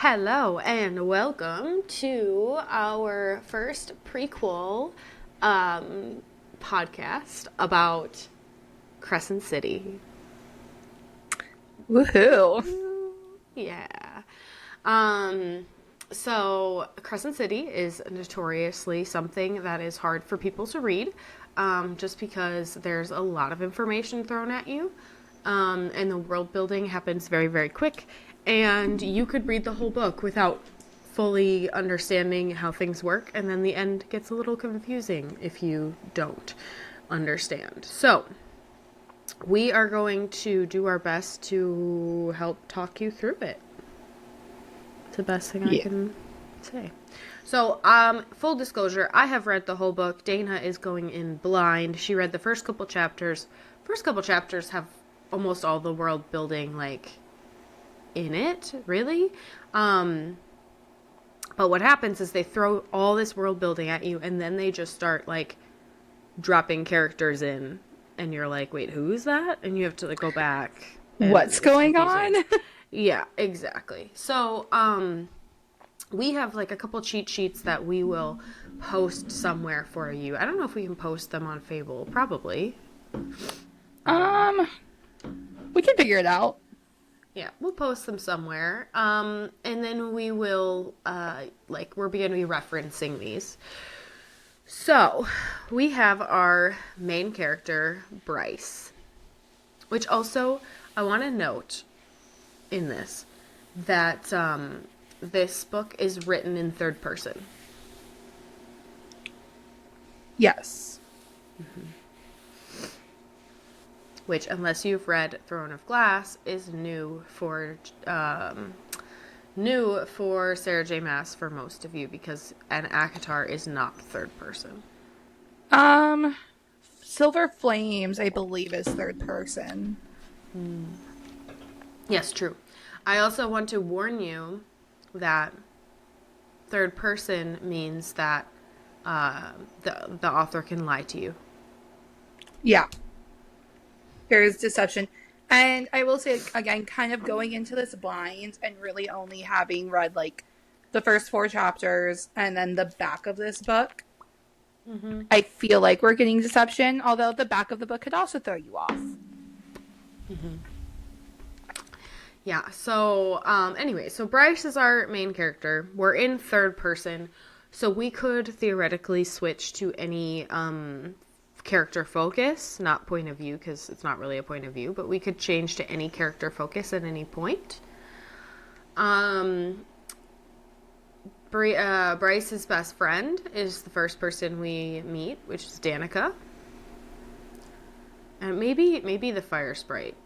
Hello and welcome to our first prequel podcast about Crescent City. Woohoo. Yeah. Um, so Crescent City is notoriously something that is hard for people to read, just because there's a lot of information thrown at you, and the world building happens very, very quick, and you could read the whole book without fully understanding how things work, and then the end gets a little confusing if you don't understand. So, we are going to do our best to help talk you through it. It's the best thing I Yeah. can say. So, full disclosure, I have read the whole book. Dana is going in blind. She read the first couple chapters. First couple chapters have almost all the world building, like, in it, really. But what happens is they throw all this world building at you, and then they just start, like, dropping characters in. And you're like, wait, who is that? And you have to, like, go back. And What's it's going confusing. on? Yeah, exactly. So, we have like a couple cheat sheets that we will post somewhere for you. I don't know if we can post them on Fable. Probably. um, we can figure it out. Yeah, we'll post them somewhere. And then we will, we're going to be referencing these. So, we have our main character, Bryce. Which also, I want to note in this that this book is written in third person. Yes. Which, unless you've read Throne of Glass, is new for Sarah J. Maas for most of you, because an ACOTAR is not third person. Um, Silver Flames, I believe, is third person. Yes, true. I also want to warn you that third person means that the author can lie to you. Yeah. There's deception. And I will say, again, kind of going into this blind and really only having read, like, the first 4 chapters and then the back of this book, I feel like we're getting deception, although the back of the book could also throw you off. Yeah, so, anyway, so Bryce is our main character. We're in third person, so we could theoretically switch to any, character focus, not point of view, because it's not really a point of view, but we could change to any character focus at any point. Bryce's best friend is the first person we meet, which is Danica. And maybe the fire sprite,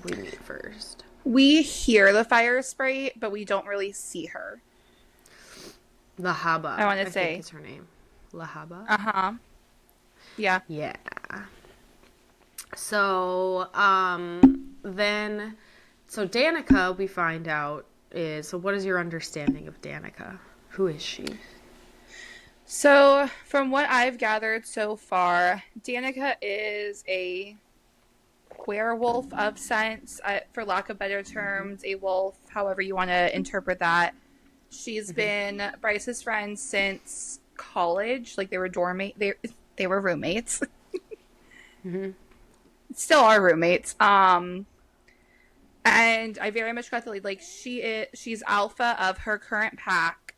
we meet first. We hear the fire sprite, but we don't really see her. Lahaba, I want to I say. think is her name. Lahaba? Uh-huh. Yeah. Yeah. So, so Danica, we find out, so what is your understanding of Danica? Who is she? So, from what I've gathered so far, Danica is a werewolf of sense, for lack of better terms, a wolf, however you want to interpret that. She's been Bryce's friend since college. Like, they were they were roommates. Still are roommates. And I very much got the lead. Like, she's alpha of her current pack,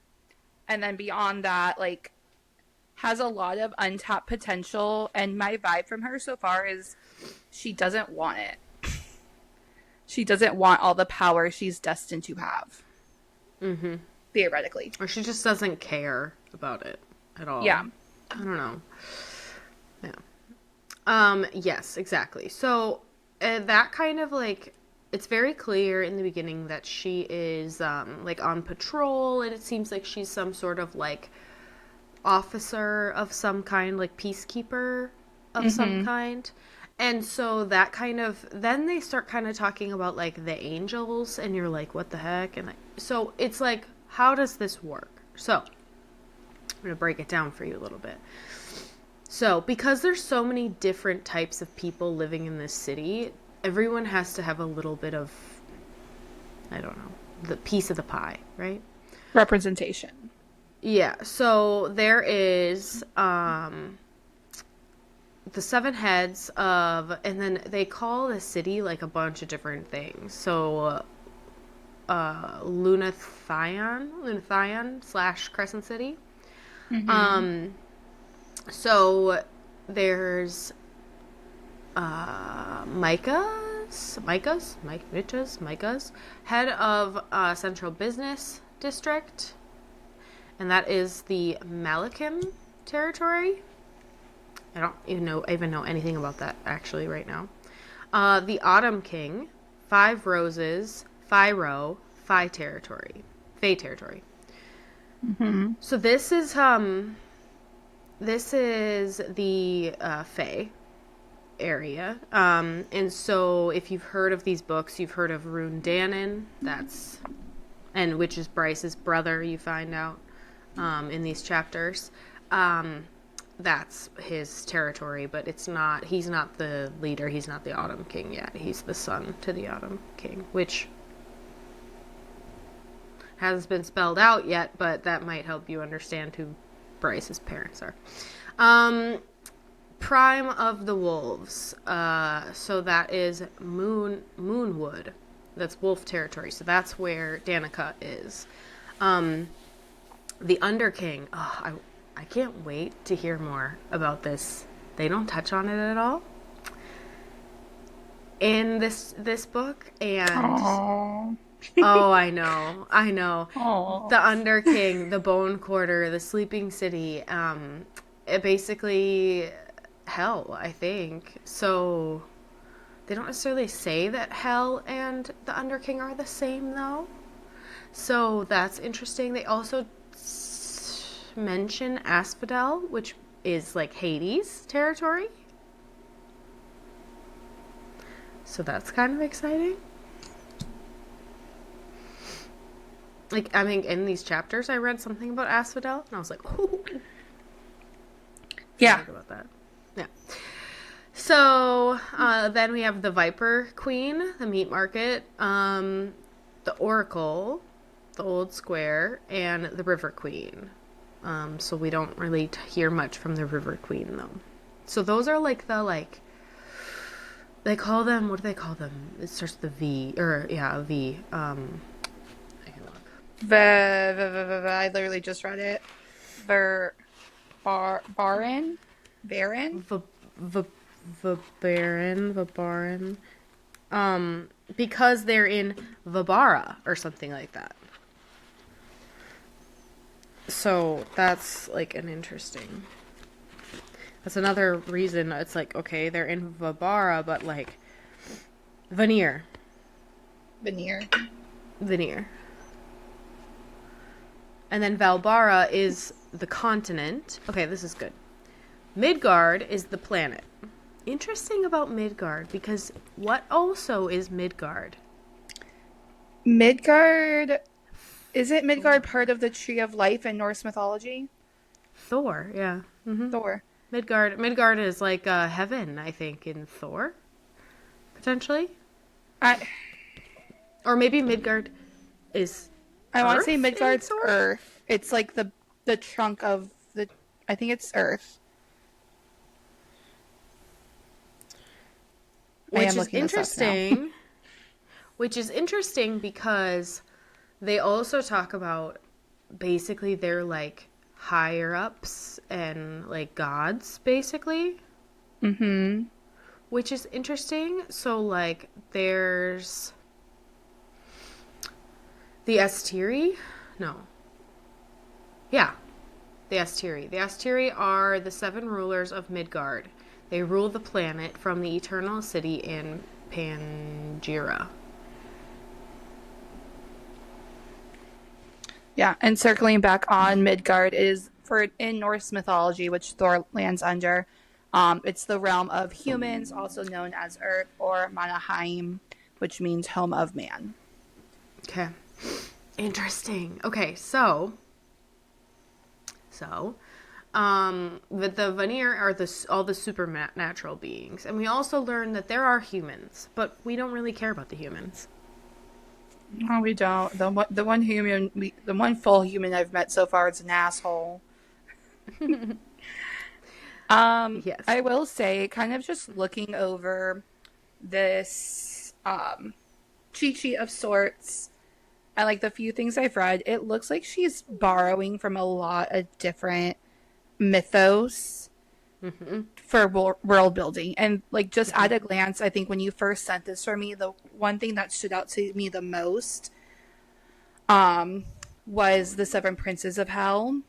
and then beyond that, like, has a lot of untapped potential. And my vibe from her so far is she doesn't want it. She doesn't want all the power she's destined to have. Theoretically. Or she just doesn't care about it at all. Yeah. I don't know. Yeah. Yes, exactly. So, that kind of, like, it's very clear in the beginning that she is, like, on patrol, and it seems like she's some sort of, like, officer of some kind, like, peacekeeper of some kind. And so that kind of, then they start kind of talking about, like, the angels, and you're like, what the heck? And so it's like, how does this work? So, I'm going to break it down for you a little bit. So, because there's so many different types of people living in this city, everyone has to have a little bit of, I don't know, the piece of the pie, right? Representation. Yeah. So there is the seven heads of, and then they call the city like a bunch of different things. So Lunathion slash Crescent City. Mm-hmm. Um, so there's Micah's head of Central Business District, and that is the Malachim territory. I don't even know anything about that actually right now. The Autumn King, Five Roses, Fyro, Fey territory. Mm-hmm. So this is the Fey area. And so if you've heard of these books, you've heard of Rune Dannon, which is Bryce's brother, you find out in these chapters. That's his territory, but he's not the leader, he's not the Autumn King yet. He's the son to the Autumn King, which hasn't been spelled out yet, but that might help you understand who Bryce's parents are. Prime of the Wolves. So that is Moonwood. That's wolf territory. So that's where Danica is. The Underking. Oh, I can't wait to hear more about this. They don't touch on it at all in this book, and Aww. oh, I know. Aww. The Underking, the Bone Quarter, the Sleeping City. It basically hell, I think. So they don't necessarily say that hell and the Underking are the same, though. So that's interesting. They also mention Asphodel, which is like Hades territory. So that's kind of exciting. Like, I mean, in these chapters, I read something about Asphodel, and I was like, "Ooh." Yeah. About that. Yeah. So then we have the Viper Queen, the meat market, the Oracle, the Old Square, and the River Queen. So we don't really hear much from the River Queen, though. So those are like they call them, what do they call them? It starts with the V, or yeah, a V. I can look. I literally just read it. Baron? Baron? Vabaran. Because they're in Vibara or something like that. So that's like an interesting. That's another reason it's like, okay, they're in Vibara, but like Veneer. Veneer. And then Valbara is the continent. Okay, this is good. Midgard is the planet. Interesting about Midgard, because what also is Midgard? Midgard. Isn't Midgard part of the Tree of Life in Norse mythology? Thor, yeah. Mm-hmm. Thor. Midgard is like heaven, I think, in Thor, potentially. Or maybe Midgard is I want to say Earth Midgard's in Thor? Earth. It's like the trunk of the. I think it's Earth. Which is interesting. Which is interesting because they also talk about basically they're like higher ups and like gods, basically. Mm-hmm. Which is interesting. So like there's the Asteri. No. Yeah. The Asteri. The Asteri are the seven rulers of Midgard. They rule the planet from the eternal city in Pangira. Yeah, and circling back on Midgard is for in Norse mythology, which Thor lands under. It's the realm of humans, also known as Earth or Manaheim, which means home of man. Okay. Interesting. Okay, so the Vanir are all the supernatural beings, and we also learn that there are humans, but we don't really care about the humans. No, we don't. The one full human I've met so far is an asshole. Yes. I will say, kind of just looking over this cheat sheet of sorts, and like the few things I've read, it looks like she's borrowing from a lot of different mythos Hmm. for world building. And like just at a glance, I think when you first sent this for me, the one thing that stood out to me the most um was the seven princes of hell,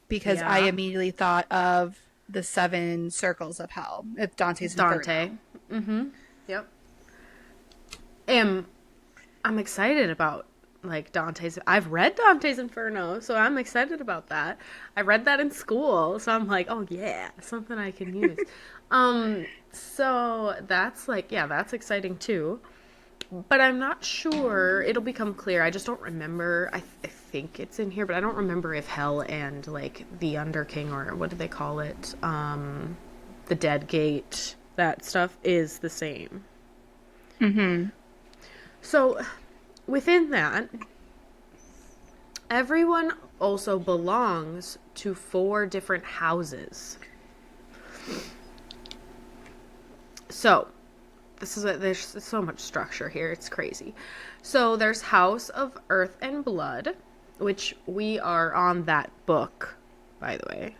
because I Yeah. immediately thought of the seven circles of hell, if Dante's Dante. Inferno. Mm-hmm. Yep. Am I'm excited about like Dante's. I've read Dante's Inferno, so I'm excited about that. I read that in school, so I'm like, oh yeah, something I can use. So that's like, yeah, that's exciting too. But I'm not sure. It'll become clear. I just don't remember. I think it's in here, but I don't remember if Hell and like the Underking, or what do they call it? The Dead Gate. That stuff is the same. Mm-hmm. So within that, everyone also belongs to four different houses. So there's so much structure here. It's crazy. So there's House of Earth and Blood, which we are on that book, by the way.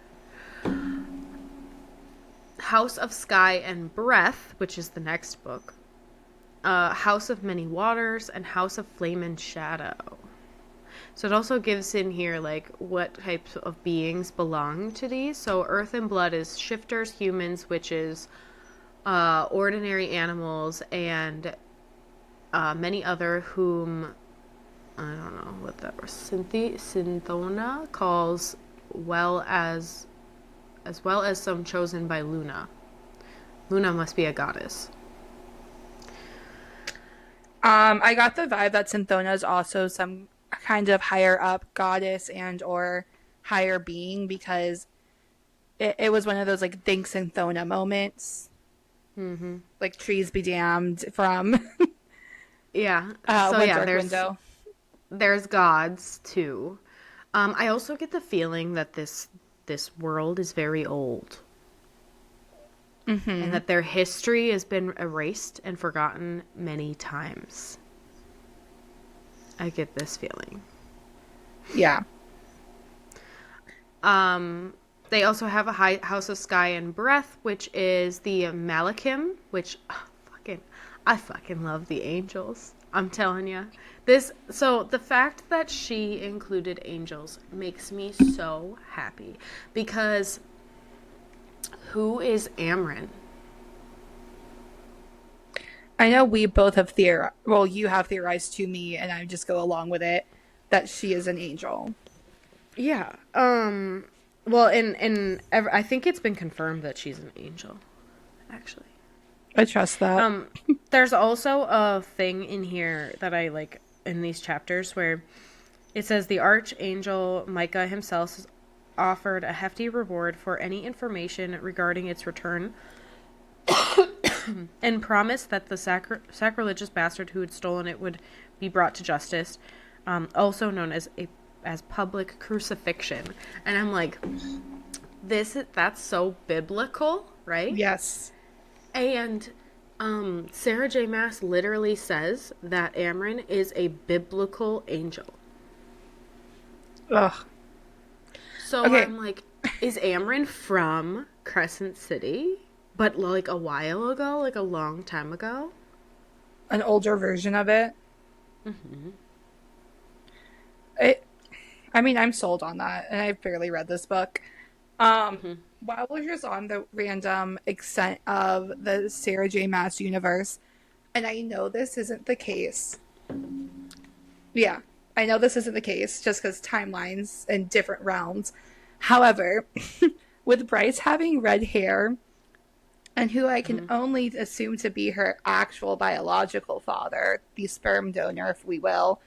House of Sky and Breath, which is the next book. House of Many Waters and House of Flame and Shadow. So it also gives in here like what types of beings belong to these. So Earth and Blood is shifters, humans, witches, ordinary animals, and many other whom I don't know what that was. Synthona calls well as well as some chosen by Luna. Luna must be a goddess. I got the vibe that Synthona is also some kind of higher up goddess and or higher being, because it was one of those like think Synthona moments, Mm-hmm. like trees be damned from Yeah. So One yeah, Dark Window. there's gods too. I also get the feeling that this world is very old, and Mm-hmm. that their history has been erased and forgotten many times. I get this feeling. Yeah. They also have a high House of Sky and Breath, which is the Malachim, which I fucking love the angels. I'm telling you. So the fact that she included angels makes me so happy, because who is Amryn? I know we both have theorized, well, you have theorized to me, and I just go along with it, that she is an angel. Yeah. Well, I think it's been confirmed that she's an angel, actually. I trust that. Um, there's also a thing in here that I like in these chapters where it says the archangel Micah himself has offered a hefty reward for any information regarding its return, and promised that the sacrilegious bastard who had stolen it would be brought to justice, also known as public crucifixion. And I'm like, that's so biblical, right? Yes. And Sarah J. Maas literally says that Amryn is a biblical angel. Ugh. So Okay. I'm like, is Amryn from Crescent City? But like a while ago, like a long time ago? An older version of it. Mm-hmm. It I mean, I'm sold on that, and I've barely read this book. Um, Mm-hmm. while we're just on the random extent of the Sarah J. Maas universe, and I know this isn't the case. Yeah, I know this isn't the case just because timelines and different realms. However, with Bryce having red hair, and who I can Mm-hmm. only assume to be her actual biological father, the sperm donor, if we will,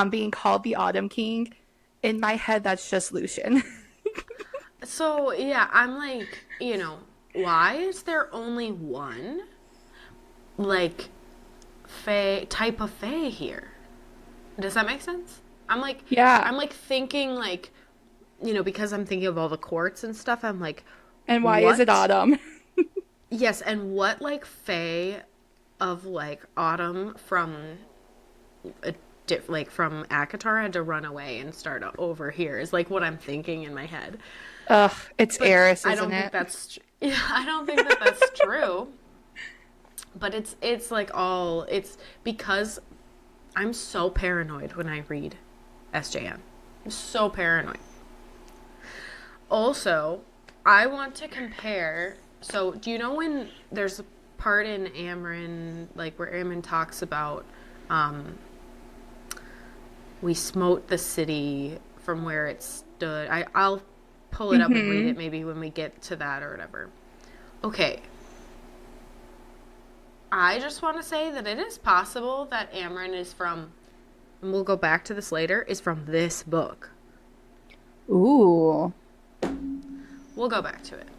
being called the Autumn King, in my head, that's just Lucian. So yeah, I'm like, why is there only one like fae type of fae here? Does that make sense? I'm like, Yeah. I'm like thinking like, because I'm thinking of all the courts and stuff. I'm like, And why is it what? autumn? Yes, and what like Fae of like autumn from a like from Akatar had to run away and start over here is like what I'm thinking in my head. Ugh, it's But Eris, I isn't don't think it? that's yeah, I don't think that that's true. But it's like all it's because I'm so paranoid when I read SJM. I'm so paranoid. Also, I want to compare. So, do you know when there's a part in Amryn, like where Amryn talks about, um, we smote the city from where it stood? I'll pull it up and read Mm-hmm. it maybe when we get to that or whatever. Okay, I just want to say that it is possible that Amryn is from, and we'll go back to this later, is from this book. Ooh. We'll go back to it.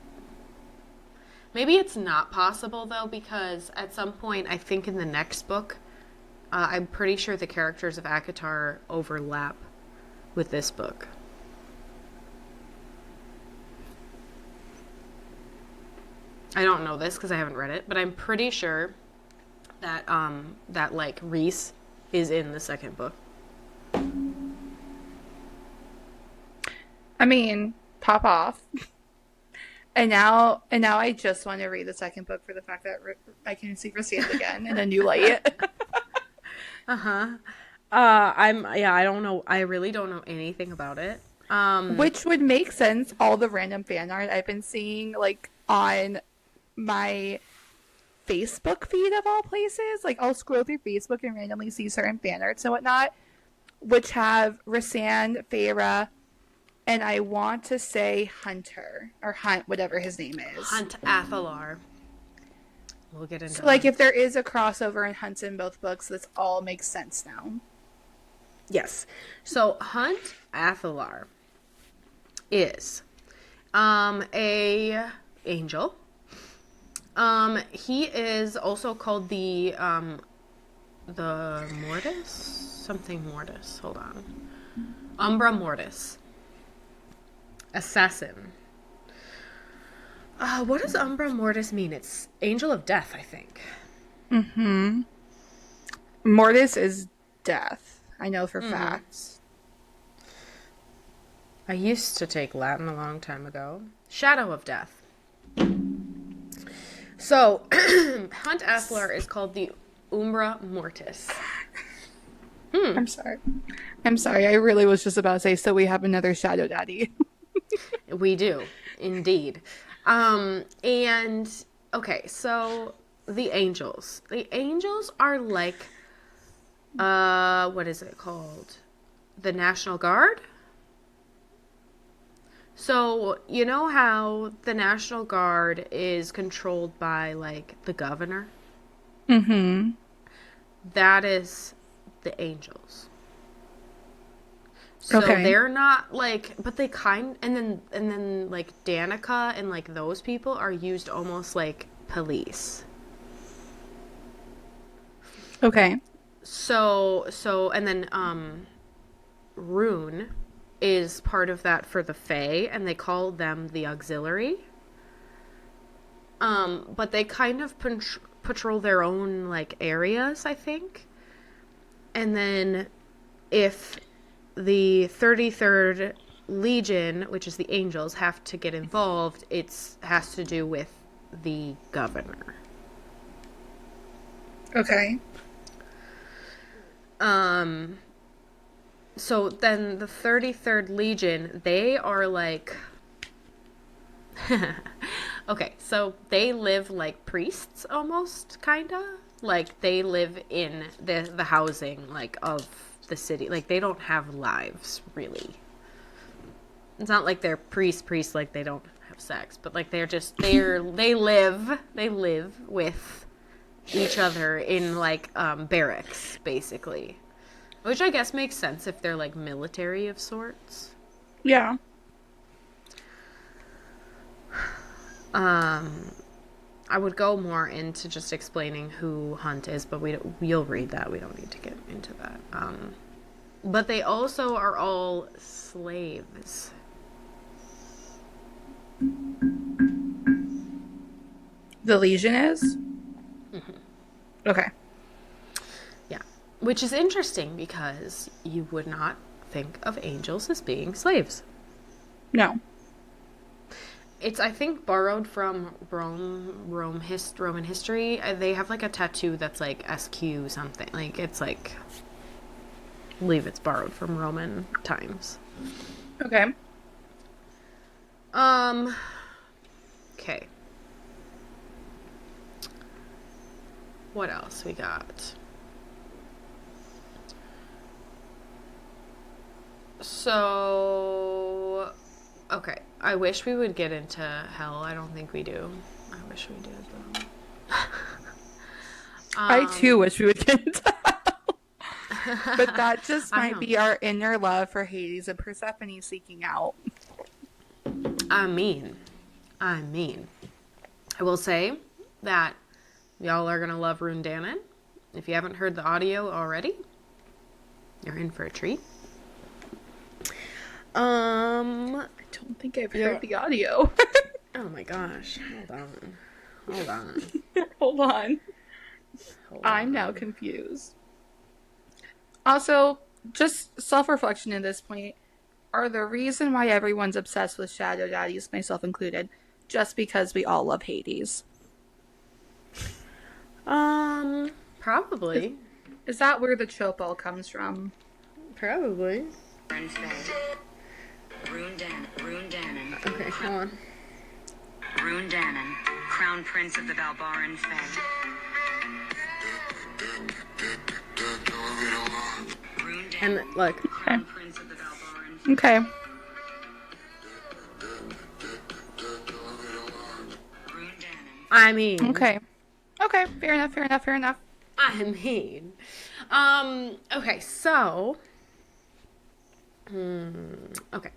Maybe it's not possible though, because at some point, I think in the next book, I'm pretty sure the characters of Akatar overlap with this book. I don't know this because I haven't read it, but I'm pretty sure that like Reese is in the second book. I mean, pop off. And now I just want to read the second book for the fact that I can see Rand again in a new light. Uh huh. I don't know. I really don't know anything about it. Which would make sense. All the random fan art I've been seeing, like on my Facebook feed of all places. Like I'll scroll through Facebook and randomly see certain fan arts and whatnot, which have Rand, Feyre, and I want to say Hunter or Hunt, whatever his name is. Hunt Athalar. We'll get into So, like, if Hunt. there is a crossover and Hunt's in both books, this all makes sense now. Yes. So Hunt Athalar is a angel. He is also called the Mortis? Something Mortis. Hold on. Umbra Mortis. Assassin. What does Umbra Mortis mean? It's Angel of Death, I think. Mm-hmm. Mortis is death. I know for facts. I used to take Latin a long time ago. Shadow of Death. So, Hunt Athalar is called the Umbra Mortis. I'm sorry. I'm sorry. I really was just about to say, so we have another shadow daddy. We do, indeed. And okay, so the angels. The angels are like, what is it called? The National Guard? So, you know how the National Guard is controlled by, like, the governor? Mm-hmm. That is the angels. So Okay. they're not like, but they and then like Danica and like those people are used almost like police. Okay. So and then Rune is part of that for the Fae, and they call them the auxiliary. But they kind of patrol their own like areas, I think. And then if the 33rd Legion, which is the angels, have to get involved, it has to do with the governor. Okay. So then the 33rd Legion, they are like okay, so they live like priests almost, kinda. Like they live in the housing like of the city. Like they don't have lives really. It's not like they're priests like they don't have sex, but like they live with each other in like barracks basically. Which I guess makes sense if they're like military of sorts. Yeah. I would go more into just explaining who Hunt is, but you'll read that. We don't need to get into that. but they also are all slaves. The Legion is? Okay. Yeah. Which is interesting because you would not think of angels as being slaves. No. It's, I think, borrowed from Roman history. They have like a tattoo that's like SQ something. Like it's like, I believe it's borrowed from Roman times. Okay. Um. Okay. What else we got? So, okay. I wish we would get into hell. I don't think we do. I wish we did though. I too wish we would get into that. But that just I might know. be our inner love for Hades and Persephone seeking out. I mean, I mean, I will say that y'all are gonna love Rune Danon. If you haven't heard the audio already, you're in for a treat. I don't think I've Yeah. heard the audio. Oh my gosh. Hold on. Hold on. Hold on. Hold I'm now on. confused. Also, just self reflection at this point are the reason why everyone's obsessed with Shadow Daddies, myself included, just because we all love Hades. Is, Probably. is that where the trope all comes from? Probably. Rune Danon. Okay, hold on. Rune Danon, Crown Prince of the Balbaran Fae. Rune And Danon, look. Okay. Crown Prince of the Balbaran Fae. Okay. Rune Danon. I mean. Okay. Okay. Fair enough. Fair enough. Fair enough. I mean. Okay, so. Okay.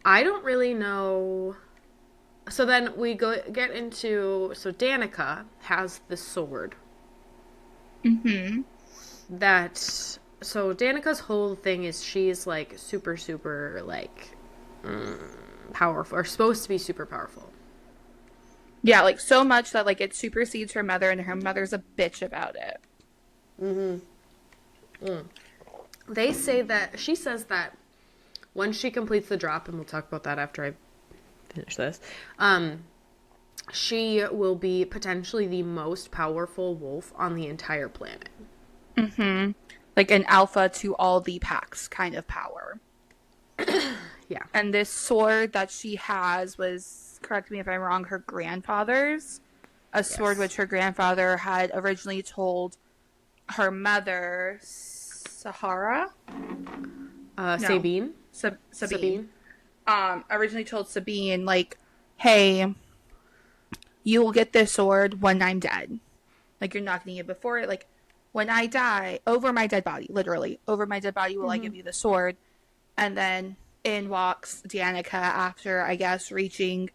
I don't really know. So then we get into. So Danica has the sword. Mm-hmm. That. So Danica's whole thing is she's like super, super, like. Powerful. Or supposed to be super powerful. Yeah, like so much that like it supersedes her mother, and her mother's a bitch about it. They say that. She says that when she completes the drop, and we'll talk about that after I finish this, she will be potentially the most powerful wolf on the entire planet. Mm-hmm. Like an alpha to all the packs kind of power. Yeah. And this sword that she has was, correct me if I'm wrong, her grandfather's. A sword Yes. which her grandfather had originally told her mother, Sahara? No. Sabine. Sabine. Originally told Sabine, like, hey, you will get this sword when I'm dead. Like, you're not getting it before it. Like, when I die, over my dead body, literally, over my dead body will I give you the sword. And then in walks Danica after, I guess, reaching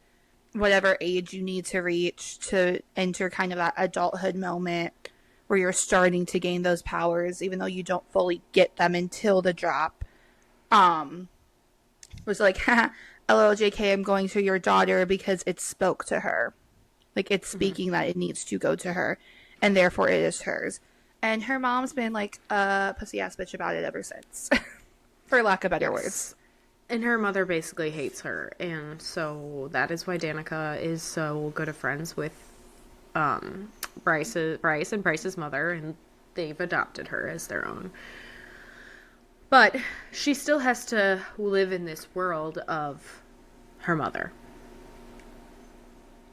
whatever age you need to reach to enter kind of that adulthood moment where you're starting to gain those powers, even though you don't fully get them until the drop. Was like, LOL JK, I'm going to your daughter because it spoke to her. Like, it's speaking that it needs to go to her, and therefore it is hers. And her mom's been like a pussy ass bitch about it ever since, for lack of better words. And her mother basically hates her, and so that is why Danica is so good of friends with Bryce and Bryce's mother, and they've adopted her as their own. But she still has to live in this world of her mother.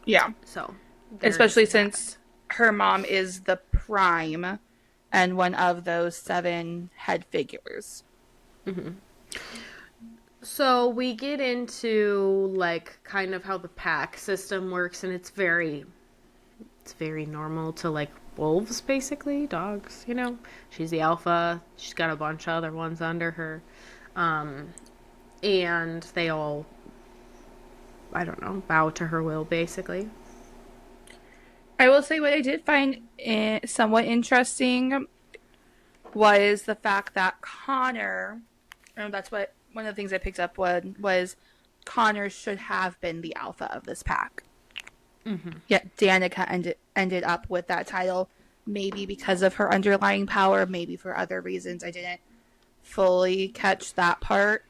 Yeah. So, Especially there's that. since her mom is the prime and one of those 7 head figures. So we get into like kind of how the pack system works, and it's very normal to like wolves, basically dogs. You know, she's the alpha. She's got a bunch of other ones under her, and they all, I don't know, bow to her will, basically. I will say what I did find somewhat interesting was the fact that Connor And that's what one of the things I picked up was Connor should have been the alpha of this pack. Mm-hmm. Yet Danica ended up with that title, maybe because of her underlying power, maybe for other reasons. I didn't fully catch that part.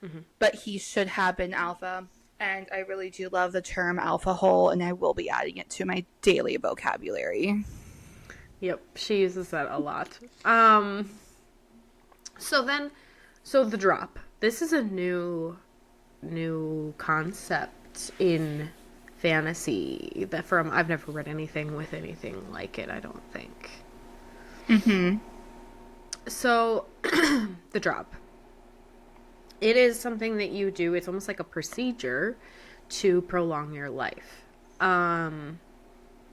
Mm-hmm. But he should have been alpha. And I really do love the term alpha hole, and I will be adding it to my daily vocabulary. Yep, she uses that a lot. So the drop. This is a new concept in fantasy I've never read anything with anything like it, I don't think. Mm-hmm. So the drop. It is something that you do. It's almost like a procedure to prolong your life.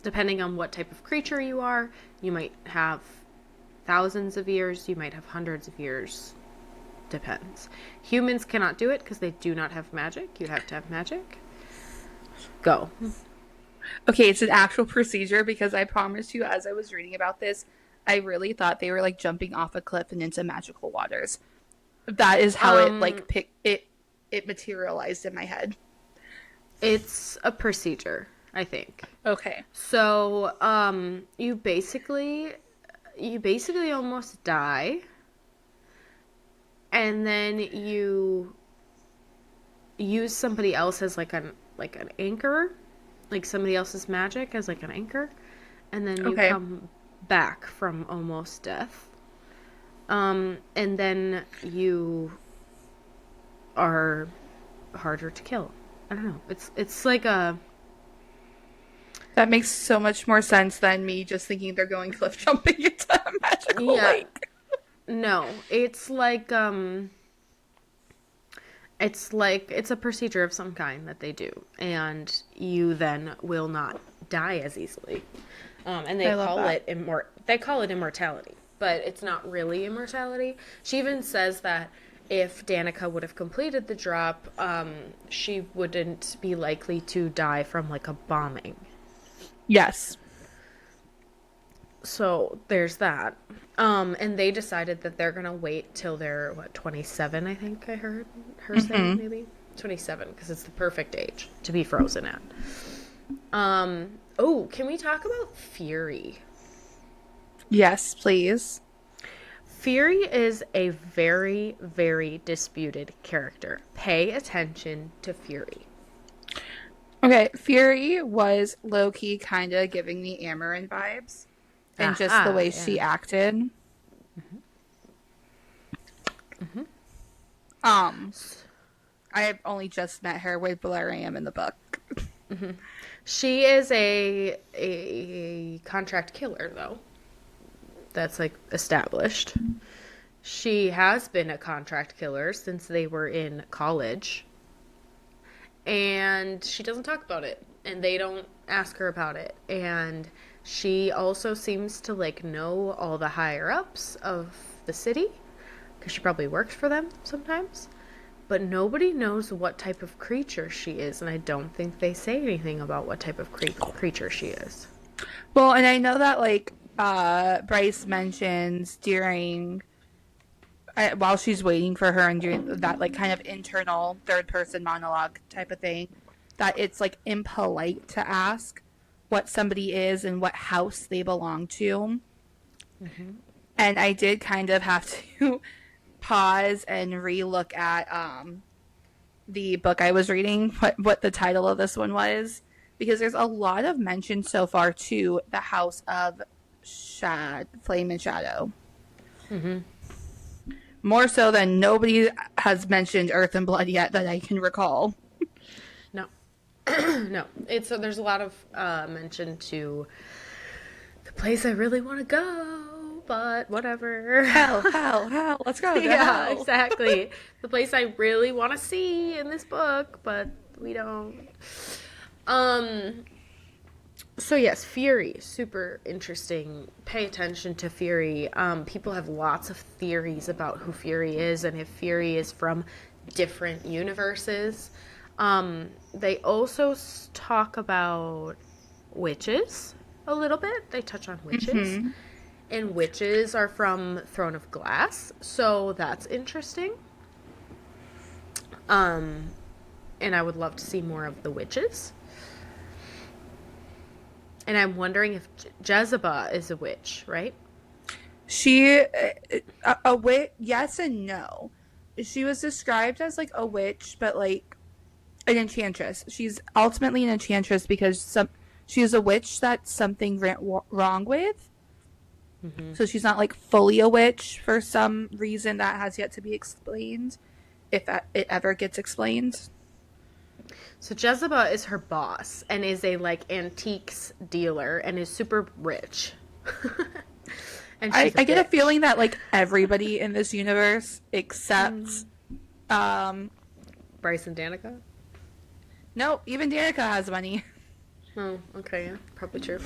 Depending on what type of creature you are, you might have thousands of years, you might have hundreds of years. Depends. Humans cannot do it because they do not have magic. You have to have magic. Go. Okay, it's an actual procedure because I promise you, as I was reading about this, I really thought they were like jumping off a cliff and into magical waters. That is how it materialized in my head. It's a procedure, I think. Okay. So, you basically almost die, and then you use somebody else as like an anchor, like somebody else's magic as like an anchor, and then you come back from almost death. And then you are harder to kill. I don't know. It's like a... That makes so much more sense than me just thinking they're going cliff jumping into a magical lake. No, it's like it's a procedure of some kind that they do, and you then will not die as easily. And they call it immortality, but it's not really immortality. She even says that if Danica would have completed the drop, she wouldn't be likely to die from like a bombing. Yes. So there's that. And they decided that they're gonna wait till they're 27. I think I heard her say maybe 27 because it's the perfect age to be frozen at. Oh, can we talk about Fury? Yes, please. Fury is a very, very disputed character. Pay attention to Fury. Okay, Fury was low-key kind of giving me Amarin vibes. And just the way she acted. Mm-hmm. I have only just met her with Valerian in the book. Mm-hmm. She is a contract killer, though. That's like established. She has been a contract killer since they were in college. And she doesn't talk about it. And they don't ask her about it. And she also seems to like know all the higher ups of the city. Because she probably works for them sometimes. But nobody knows what type of creature she is. And I don't think they say anything about what type of creature she is. Well, and I know that like Bryce mentions during while she's waiting for her and doing that like kind of internal third person monologue type of thing, that it's like impolite to ask what somebody is and what house they belong to. Mm-hmm. And I did kind of have to pause and re-look at the book I was reading, what the title of this one was, because there's a lot of mention so far to the house of Flame and Shadow. Mm-hmm. More so than nobody has mentioned Earth and Blood yet that I can recall. No. No. There's a lot of mention to the place I really want to go, but whatever. Hell, let's go. Yeah, exactly. The place I really want to see in this book, but we don't. So yes, Fury, super interesting. Pay attention to Fury. People have lots of theories about who Fury is and if Fury is from different universes. They also talk about witches a little bit. They touch on witches. Mm-hmm. And witches are from Throne of Glass, so that's interesting. And I would love to see more of the witches. And I'm wondering if Jezebel is a witch, right? She, a witch, yes and no. She was described as like a witch, but like an enchantress. She's ultimately an enchantress because she is a witch that something went wrong with. Mm-hmm. So she's not like fully a witch for some reason that has yet to be explained, if it ever gets explained. So Jezebel is her boss and is a like antiques dealer and is super rich. And I, she's a I get a bitch. feeling that like everybody in this universe except Bryce and Danica. no, even Danica has money. Oh, okay, yeah, probably true.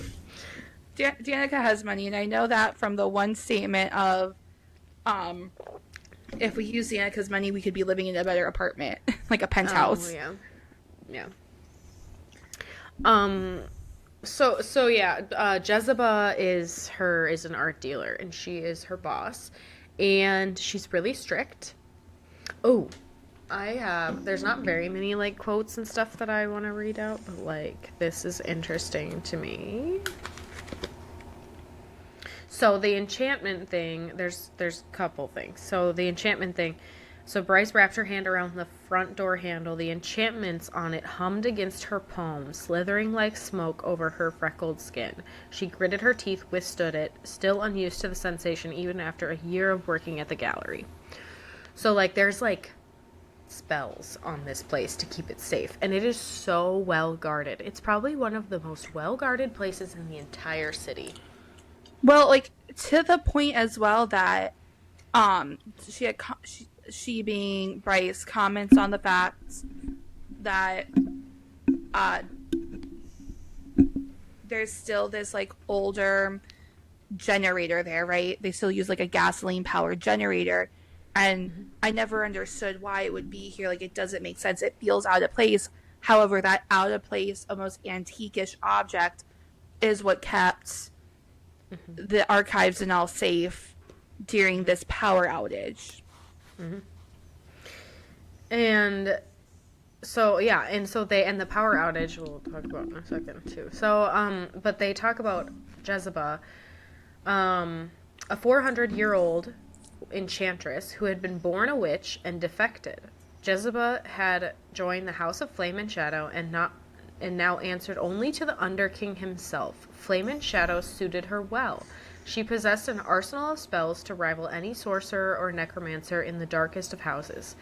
Danica has money, and I know that from the one statement of if we use Danica's money, we could be living in a better apartment, like a Oh penthouse. yeah, yeah. Um. So yeah, Jezebel is an art dealer, and she is her boss, and she's really strict. Oh, there's not very many like quotes and stuff that I want to read out, but like this is interesting to me. So the enchantment thing, there's a couple things. So the enchantment thing, so Bryce wrapped her hand around the front door handle. The enchantments on it hummed against her palm, slithering like smoke over her freckled skin. She gritted her teeth, withstood it, still unused to the sensation even after a year of working at the gallery. So like there's like spells on this place to keep it safe, and it is so well guarded. It's probably one of the most well guarded places in the entire city. Well, like to the point as well that she had she being Bryce comments on the fact that uh there's still this like older generator there, right? They still use like a gasoline powered generator. And I never understood why it would be here. Like, it doesn't make sense. It feels out of place. However, that out of place, almost antique-ish object is what kept the archives and all safe during this power outage. And so yeah, and so they and the power outage we'll talk about in a second too. So but they talk about Jezebel, a 400-year-old enchantress who had been born a witch and defected. Jezebel had joined the House of Flame and Shadow and now answered only to the Underking himself. Flame and Shadow suited her well. She possessed an arsenal of spells to rival any sorcerer or necromancer in the darkest of houses.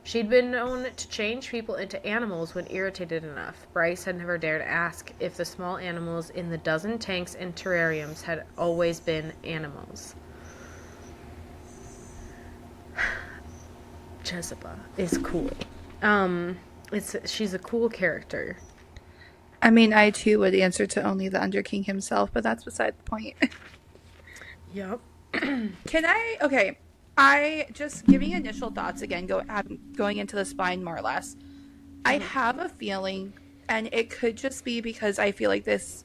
She'd been known to change people into animals when irritated enough. Bryce had never dared ask if the small animals in the dozen tanks and terrariums had always been animals. Jezebel is cool. She's a cool character. I mean, I too would answer to only the Underking himself, but that's beside the point. Yep. Okay, I just giving initial thoughts again, going into the spine more or less. I have a feeling, and it could just be because I feel like this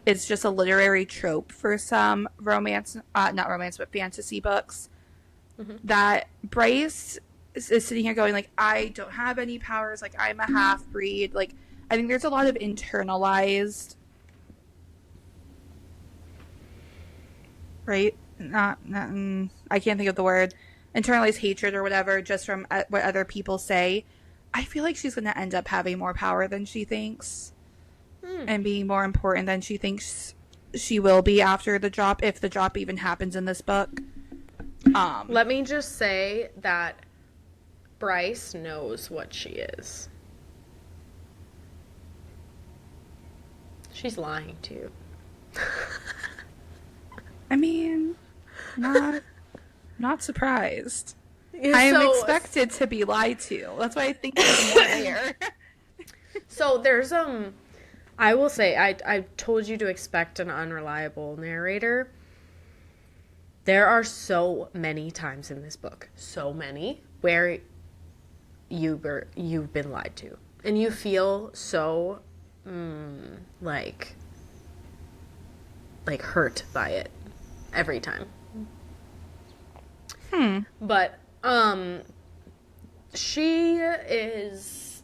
it's just a literary trope for some romance, not romance, but fantasy books, that Bryce is sitting here going like, I don't have any powers, like I'm a half breed. Like, I think there's a lot of internalized, right? I can't think of the word, internalized hatred or whatever, just from what other people say. I feel like she's going to end up having more power than she thinks, and being more important than she thinks she will be after the drop, if the drop even happens in this book. Let me just say that Bryce knows what she is. She's lying to you. I mean, not surprised. I'm expected to be lied to. That's why I think there's more there. So there's I will say I told you to expect an unreliable narrator. There are so many times in this book, so many, where you've been lied to, and you feel so like hurt by it every time. But she is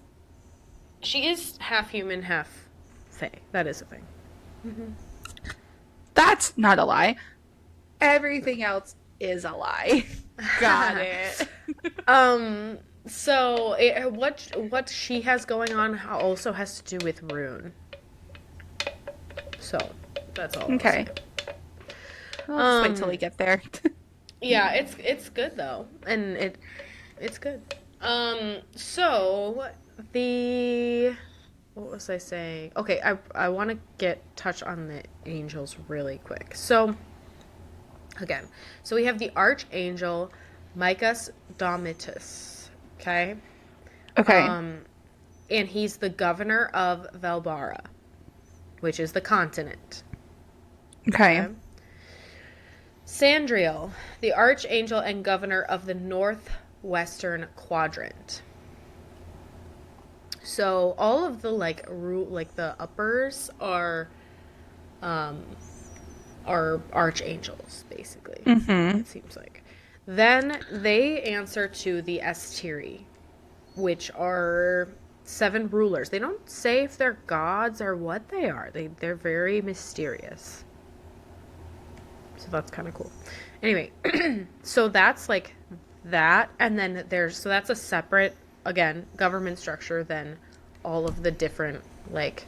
she is half human, half fae. That is a thing. That's not a lie. Everything else is a lie. Got it. So what she has going on also has to do with Rune. So that's all. Okay. I'll just wait till we get there. Yeah, it's good though, and it's good. So the what was I saying? Okay, I want to touch on the angels really quick. So again, so we have the archangel Micas Domitus. Okay. Okay. And he's the governor of Valbara, which is the continent. Okay. Sandriel, the archangel and governor of the northwestern quadrant. So all of the like the uppers are archangels basically. Mm-hmm. It seems like. Then they answer to the Estiri, which are 7 rulers. They don't say if they're gods or what they are. They're very mysterious. So that's kind of cool. Anyway, so that's like that, and then so that's a separate, again, government structure than all of the different like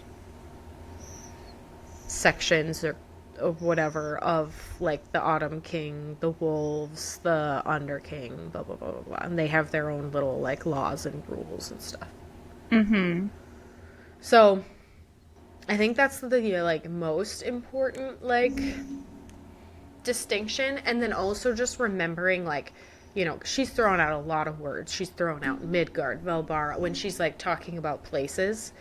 sections or whatever of like the Autumn King, the Wolves, the Under King, blah blah blah blah blah, and they have their own little like laws and rules and stuff. Mm-hmm. So I think that's the like most important like distinction, and then also just remembering like, you know, she's throwing out a lot of words. She's throwing out Midgard, Velbara when she's like talking about places.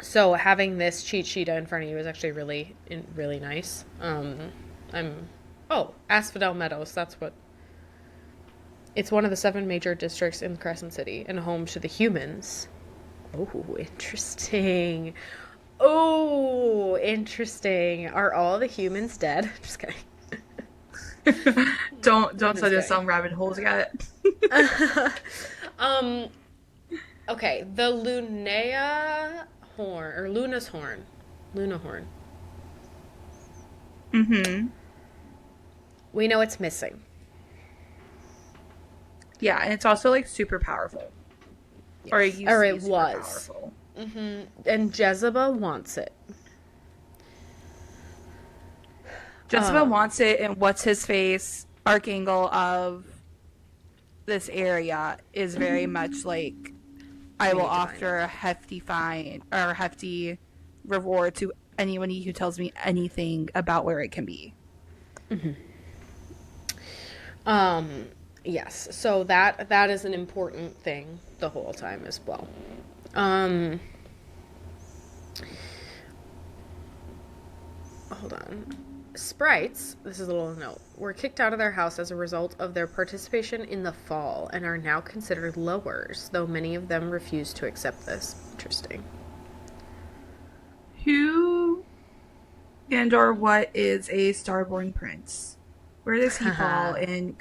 So having this cheat sheet in front of you is actually really nice. Asphodel Meadows, that's what. It's one of the 7 major districts in Crescent City and home to the humans. Oh, interesting. Oh, interesting. Are all the humans dead? Just kidding. Don't send us some rabbit holes yet. Okay, the Lunea horn or Luna's horn. Luna horn. Mm-hmm. We know it's missing. Yeah, and it's also like super powerful. Yes. Or it used or to it be super was. powerful. Mm-hmm. And Jezebel wants it. Jezebel wants it, and what's his face, Archangel of this area, is very much like, I will offer a hefty fine or hefty reward to anyone who tells me anything about where it can be. Mm-hmm. Yes. So that is an important thing the whole time as well. Hold on. Sprites, this is a little note, were kicked out of their house as a result of their participation in the fall and are now considered lowers, though many of them refuse to accept this. Interesting. Who and or what is a starborn prince? Where does he fall in?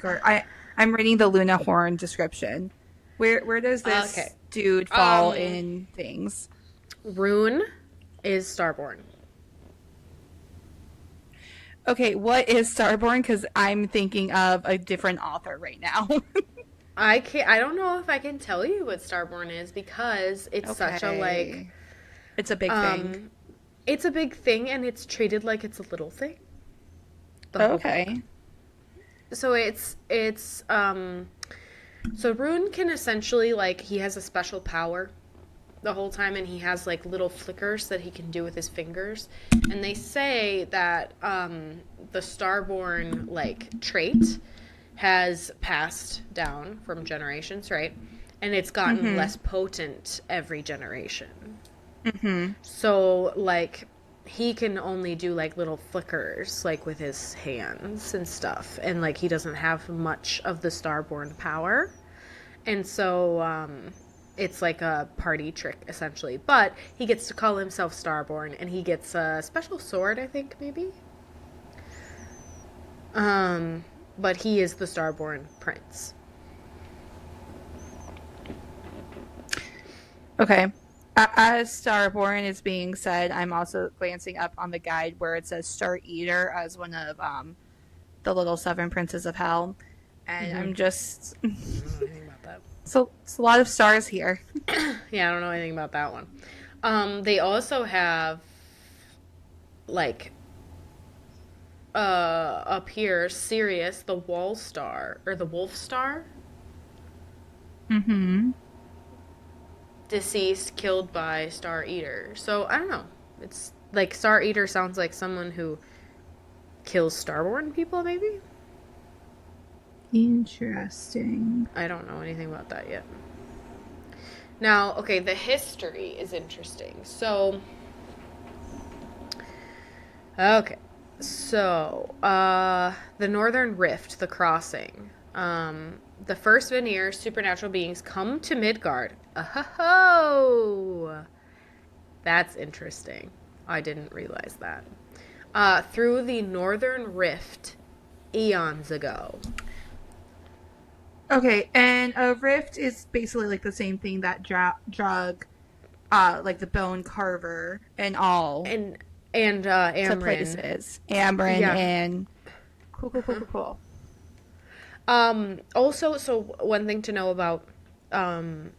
I'm reading the Luna Horn description. Where does this dude fall in things? Rune is starborn. Okay, what is starborn? Because I'm thinking of a different author right now. I don't know if I can tell you what starborn is because it's such a like. It's a big thing. It's a big thing, and it's treated like it's a little thing. Okay. So so Rune can essentially like he has a special power the whole time, and he has like little flickers that he can do with his fingers, and they say that the starborn like trait has passed down from generations, right? And it's gotten less potent every generation. Mm-hmm. So like he can only do like little flickers like with his hands and stuff, and like he doesn't have much of the starborn power, and so it's like a party trick essentially, but he gets to call himself starborn, and he gets a special sword, I think, maybe, but he is the starborn prince. Okay. As Starborn is being said, I'm also glancing up on the guide where it says Star Eater as one of the little seven princes of hell. And I'm just. I don't know anything about that. So it's a lot of stars here. Yeah, I don't know anything about that one. They also have like up here Sirius, the Wall Star or the Wolf Star, Mm-hmm. deceased, killed by Star Eater. So I don't know. It's like Star Eater sounds like someone who kills Starborn people, maybe. Interesting. I don't know anything about that yet. Now, okay, the history is interesting. So, okay. So, the Northern Rift, the Crossing. The first Vanir supernatural beings come to Midgard. Oh, that's interesting. I didn't realize that. Through the Northern Rift eons ago. Okay, and a rift is basically like the same thing that drug, like the bone carver and all And to Amryn. places. Amryn Yeah. and cool. Also, so one thing to know about Throne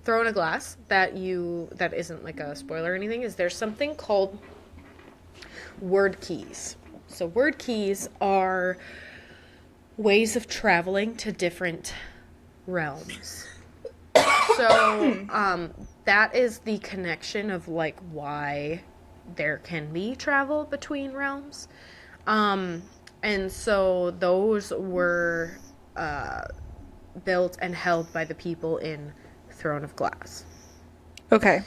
of Glass that isn't like a spoiler or anything is there's something called word keys. So word keys are ways of traveling to different realms. So that is the connection of like why there can be travel between realms. And so those were built and held by the people in Throne of Glass. Okay.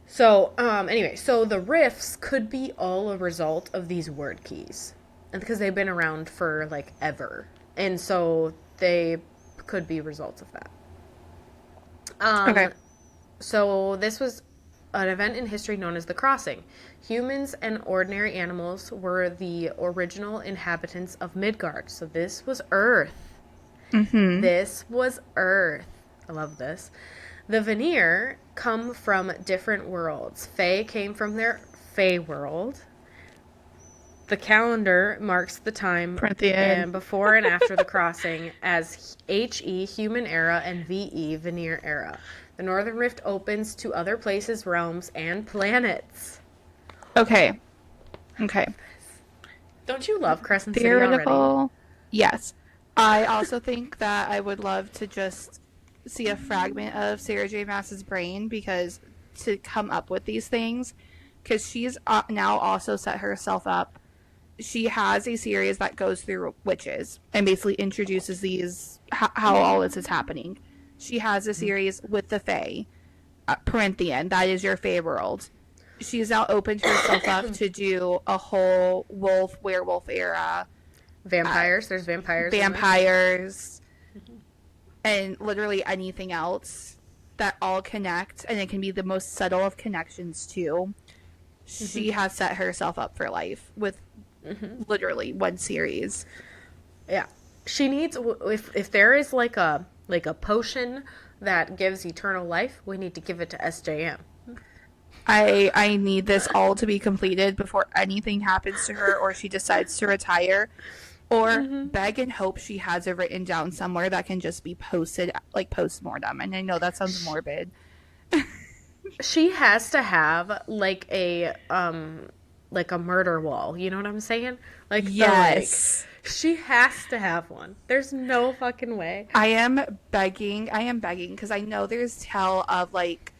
So, anyway, so the rifts could be all a result of these word keys. And because they've been around for, like, ever. And so they could be results of that. Okay. So this was an event in history known as the Crossing. Humans and ordinary animals were the original inhabitants of Midgard. So this was Earth. Mm-hmm. This was Earth. I love this. The Vanir come from different worlds. Fae came from their Fae world. The calendar marks the time and before and after the crossing as HE, Human Era, and VE, Vanir Era. The Northern Rift opens to other places, realms, and planets. Okay. Don't you love Crescent City already? Theoretical. Yes. I also think that I would love to just see a fragment of Sarah J. Maas's brain because to come up with these things, because she's now also set herself up. She has a series that goes through witches and basically introduces these how all this is happening. She has a series with the Fae, Perinthian. That is your Fae world. She's now opened herself up to do a whole werewolf era. Vampires. There's vampires. Vampires. And literally anything else that all connect, and it can be the most subtle of connections too. She has set herself up for life with literally one series. Yeah, she needs if there is like a potion that gives eternal life, we need to give it to SJM. I need this all to be completed before anything happens to her or she decides to retire. Or beg and hope she has it written down somewhere that can just be posted, like post-mortem. And I know that sounds morbid. She has to have like a murder wall. You know what I'm saying? Like yes, she has to have one. There's no fucking way. I am begging because I know there's tell of like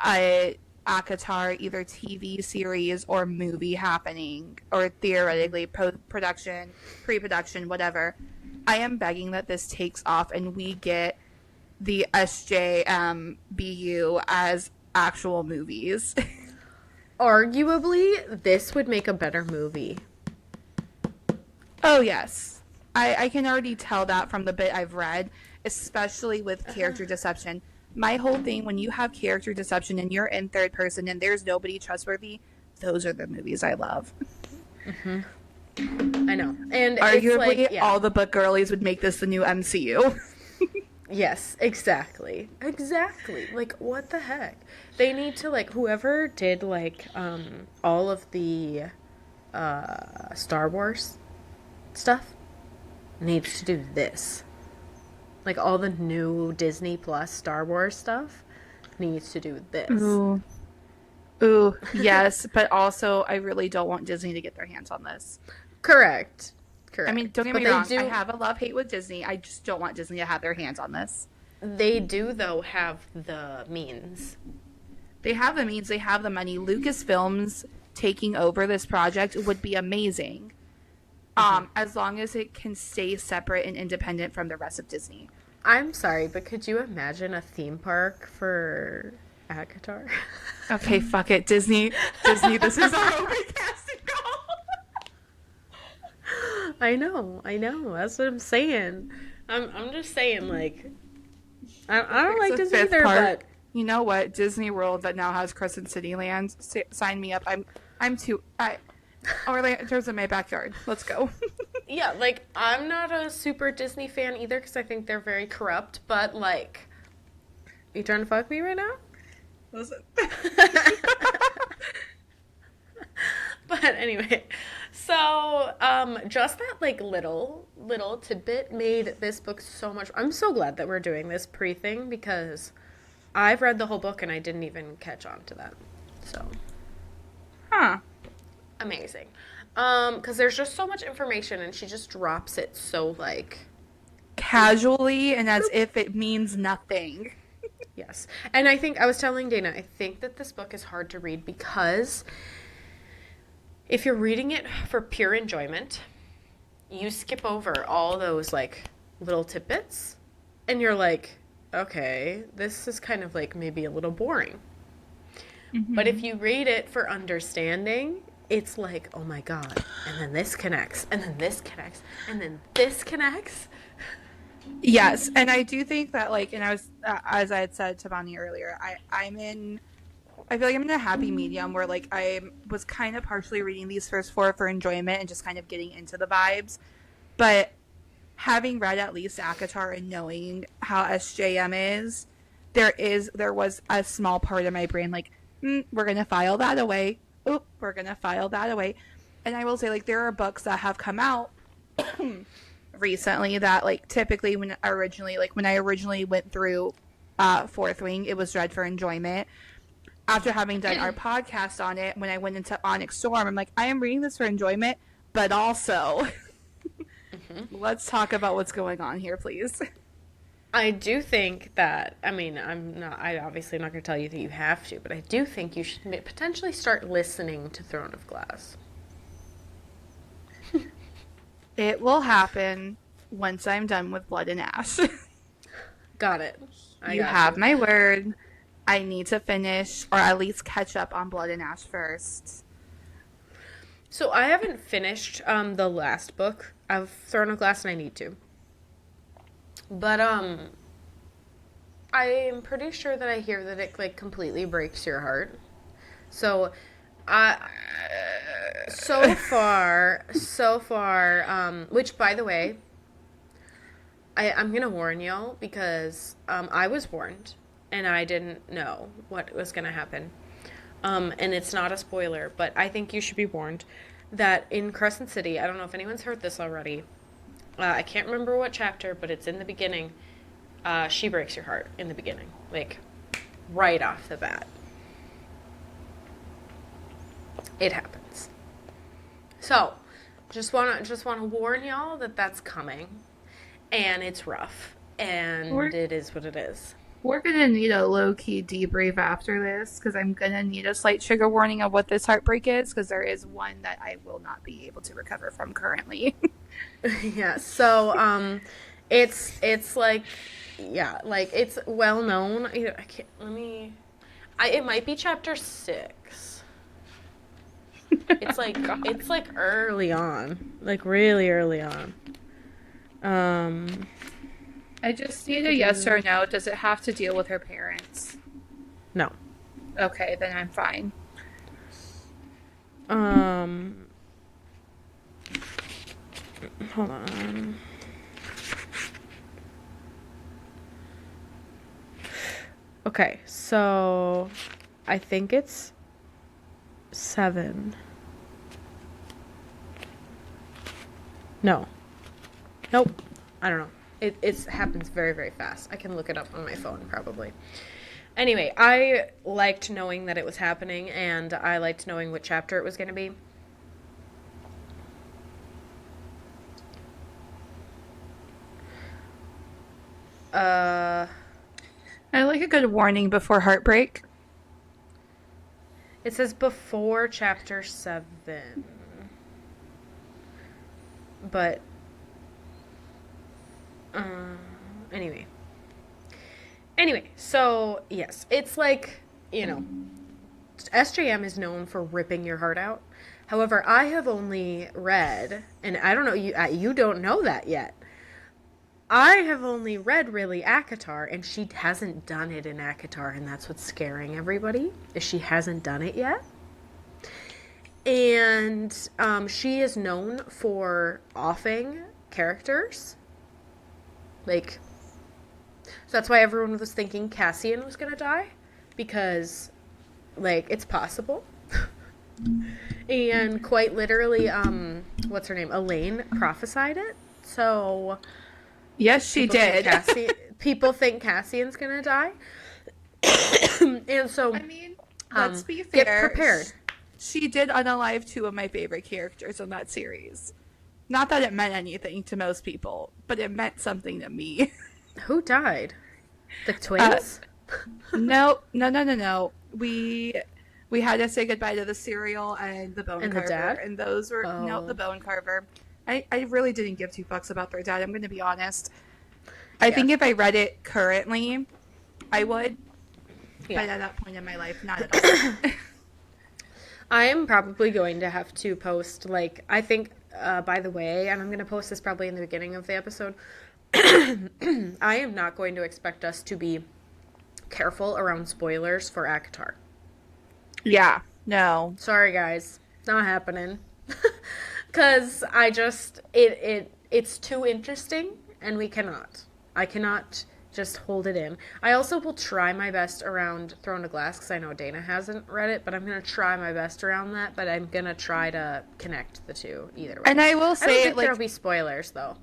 a ACOTAR either TV series or movie happening, or theoretically post-production, pre-production, whatever. I am begging that this takes off and we get the SJBU as actual movies. Arguably, this would make a better movie. Oh, yes. I can already tell that from the bit I've read, especially with character deception. My whole thing, when you have character deception and you're in third person and there's nobody trustworthy, those are the movies I love. I know. And arguably, it's like, all the book girlies would make this the new MCU. Yes, exactly. Exactly. Like, what the heck? They need to, like, whoever did, like, all of the Star Wars stuff needs to do this. Like, all the new Disney Plus Star Wars stuff needs to do this. Ooh. Ooh, yes, but also I really don't want Disney to get their hands on this. Correct. I mean, don't Correct. get But me they wrong, I do, have a love-hate with Disney. I just don't want Disney to have their hands on this. though, have the means. They have the means, they have the money. Lucasfilms taking over this project would be amazing. As long as it can stay separate and independent from the rest of Disney. I'm sorry, but could you imagine a theme park for Akatar? Okay, fuck it, Disney, this is our open casting call. I know. That's what I'm saying. I'm just saying, like, I don't like There's a Disney fifth either, part. but You know what? Disney World that now has Crescent City Land. Sign me up. I'm too. Orlando's in my backyard. Let's go. yeah, like, I'm not a super Disney fan either because I think they're very corrupt, but, like, you trying to fuck me right now? Listen. But anyway, so just that like little tidbit made this book so much. I'm so glad that we're doing this pre thing because I've read the whole book and I didn't even catch on to that. So Huh. amazing. Because there's just so much information and she just drops it so like Casually and as if it means nothing. yes. And I think I was telling Dana, I think that this book is hard to read because if you're reading it for pure enjoyment, you skip over all those like little tidbits and you're like, okay, this is kind of like maybe a little boring. Mm-hmm. But if you read it for understanding, it's like, oh my God. And then this connects, and then this connects, and then this connects. Yes, and I do think that like, and I was as I had said to Bonnie earlier, I feel like I'm in a happy medium where like I was kind of partially reading these first four for enjoyment and just kind of getting into the vibes, but having read at least ACOTAR and knowing how SJM is, there was a small part of my brain like, we're gonna file that away. Oop, we're gonna file that away. And I will say like there are books that have come out recently that like typically when I originally went through Fourth Wing, it was read for enjoyment. After having done our podcast on it, when I went into Onyx Storm, I'm like, I am reading this for enjoyment, but also, let's talk about what's going on here, please. I do think that, I mean, I'm obviously not going to tell you that you have to, but I do think you should potentially start listening to Throne of Glass. It will happen once I'm done with Blood and Ash. Got it. You have my word. I need to finish, or at least catch up on Blood and Ash first. So I haven't finished the last book of Throne of Glass, and I need to. But I am pretty sure that I hear that it like completely breaks your heart. So, so far, which by the way, I'm gonna warn y'all because I was warned. And I didn't know what was going to happen. And it's not a spoiler, but I think you should be warned that in Crescent City, I don't know if anyone's heard this already. I can't remember what chapter, but it's in the beginning. She breaks your heart in the beginning. Like, right off the bat. It happens. So, just wanna warn y'all that that's coming. And it's rough. And it is what it is. We're going to need a low-key debrief after this, because I'm going to need a slight trigger warning of what this heartbreak is, because there is one that I will not be able to recover from currently. Yeah, so, it's like, yeah, like, it's well known. It might be chapter 6. It's like, it's like early on, like really early on. I just need a yes or no. Does it have to deal with her parents? No. Okay, then I'm fine. Hold on. Okay, so I think it's 7. No. Nope. I don't know. It happens very, very fast. I can look it up on my phone, probably. Anyway, I liked knowing that it was happening, and I liked knowing what chapter it was going to be. Uh, I like a good warning before heartbreak. it says before chapter 7. But, anyway. Anyway, so, yes, it's like, SJM is known for ripping your heart out. However, I have only read, and I don't know, you don't know that yet. I have only read really ACOTAR, and she hasn't done it in ACOTAR, and that's what's scaring everybody, is she hasn't done it yet. And she is known for offing characters. Like, so that's why everyone was thinking Cassian was going to die, because, like, it's possible. And quite literally, what's her name? Elaine prophesied it. So Yes, she did. People think Cassian's gonna die. And so, I mean, let's be fair. Get prepared. She did unalive 2 of my favorite characters in that series. Not that it meant anything to most people, but it meant something to me. Who died? The twins? No. We had to say goodbye to the cereal and the bone And carver. the dad? And those were no, the bone carver. I really didn't give 2 fucks about their dad, I'm gonna be honest. I think if I read it currently, I would. Yeah. But at that point in my life, not at all. I am probably going to have to post, like, I think, by the way, and I'm going to post this probably in the beginning of the episode, I am not going to expect us to be careful around spoilers for ACOTAR. Yeah, no. Sorry, guys. Not happening. Because I just, it's too interesting, and I cannot just hold it in. I also will try my best around Throne of Glass, because I know Dana hasn't read it, but I'm going to try my best around that, but I'm going to try to connect the two either way. And I will say, I don't think there'll be spoilers, though.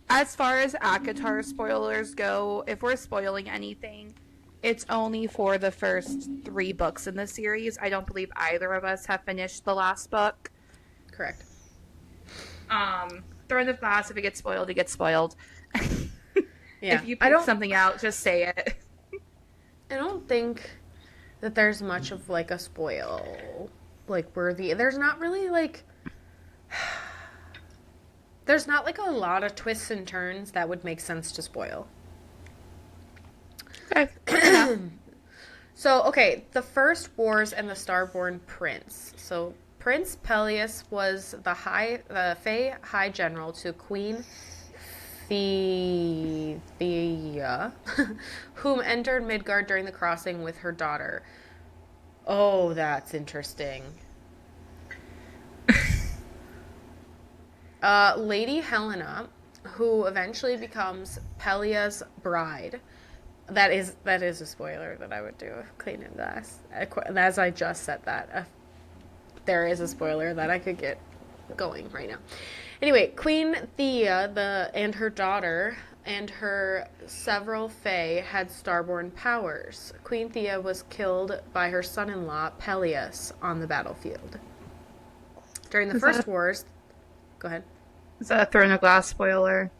As far as ACOTAR spoilers go, if we're spoiling anything, it's only for the first 3 books in the series. I don't believe either of us have finished the last book. Correct. Throne of Glass, if it gets spoiled, it gets spoiled. Yeah. If you pick something out, just say it. I don't think that there's much of, like, a spoil, like, worthy. There's not really, like... There's not, like, a lot of twists and turns that would make sense to spoil. Okay. So, okay, the First Wars and the Starborn Prince. So, Prince Peleus was the Fae High General to Queen Thea, whom entered Midgard during the crossing with her daughter. Oh, that's interesting. Lady Helena, who eventually becomes Pelia's bride. That is a spoiler that I would do of Clean Glass. As I just said that, there is a spoiler that I could get going right now. Anyway, Queen Thea and her daughter and her several fae had starborn powers. Queen Thea was killed by her son-in-law Peleus on the battlefield. During the First Wars... Go ahead. Is that a Throne of Glass spoiler?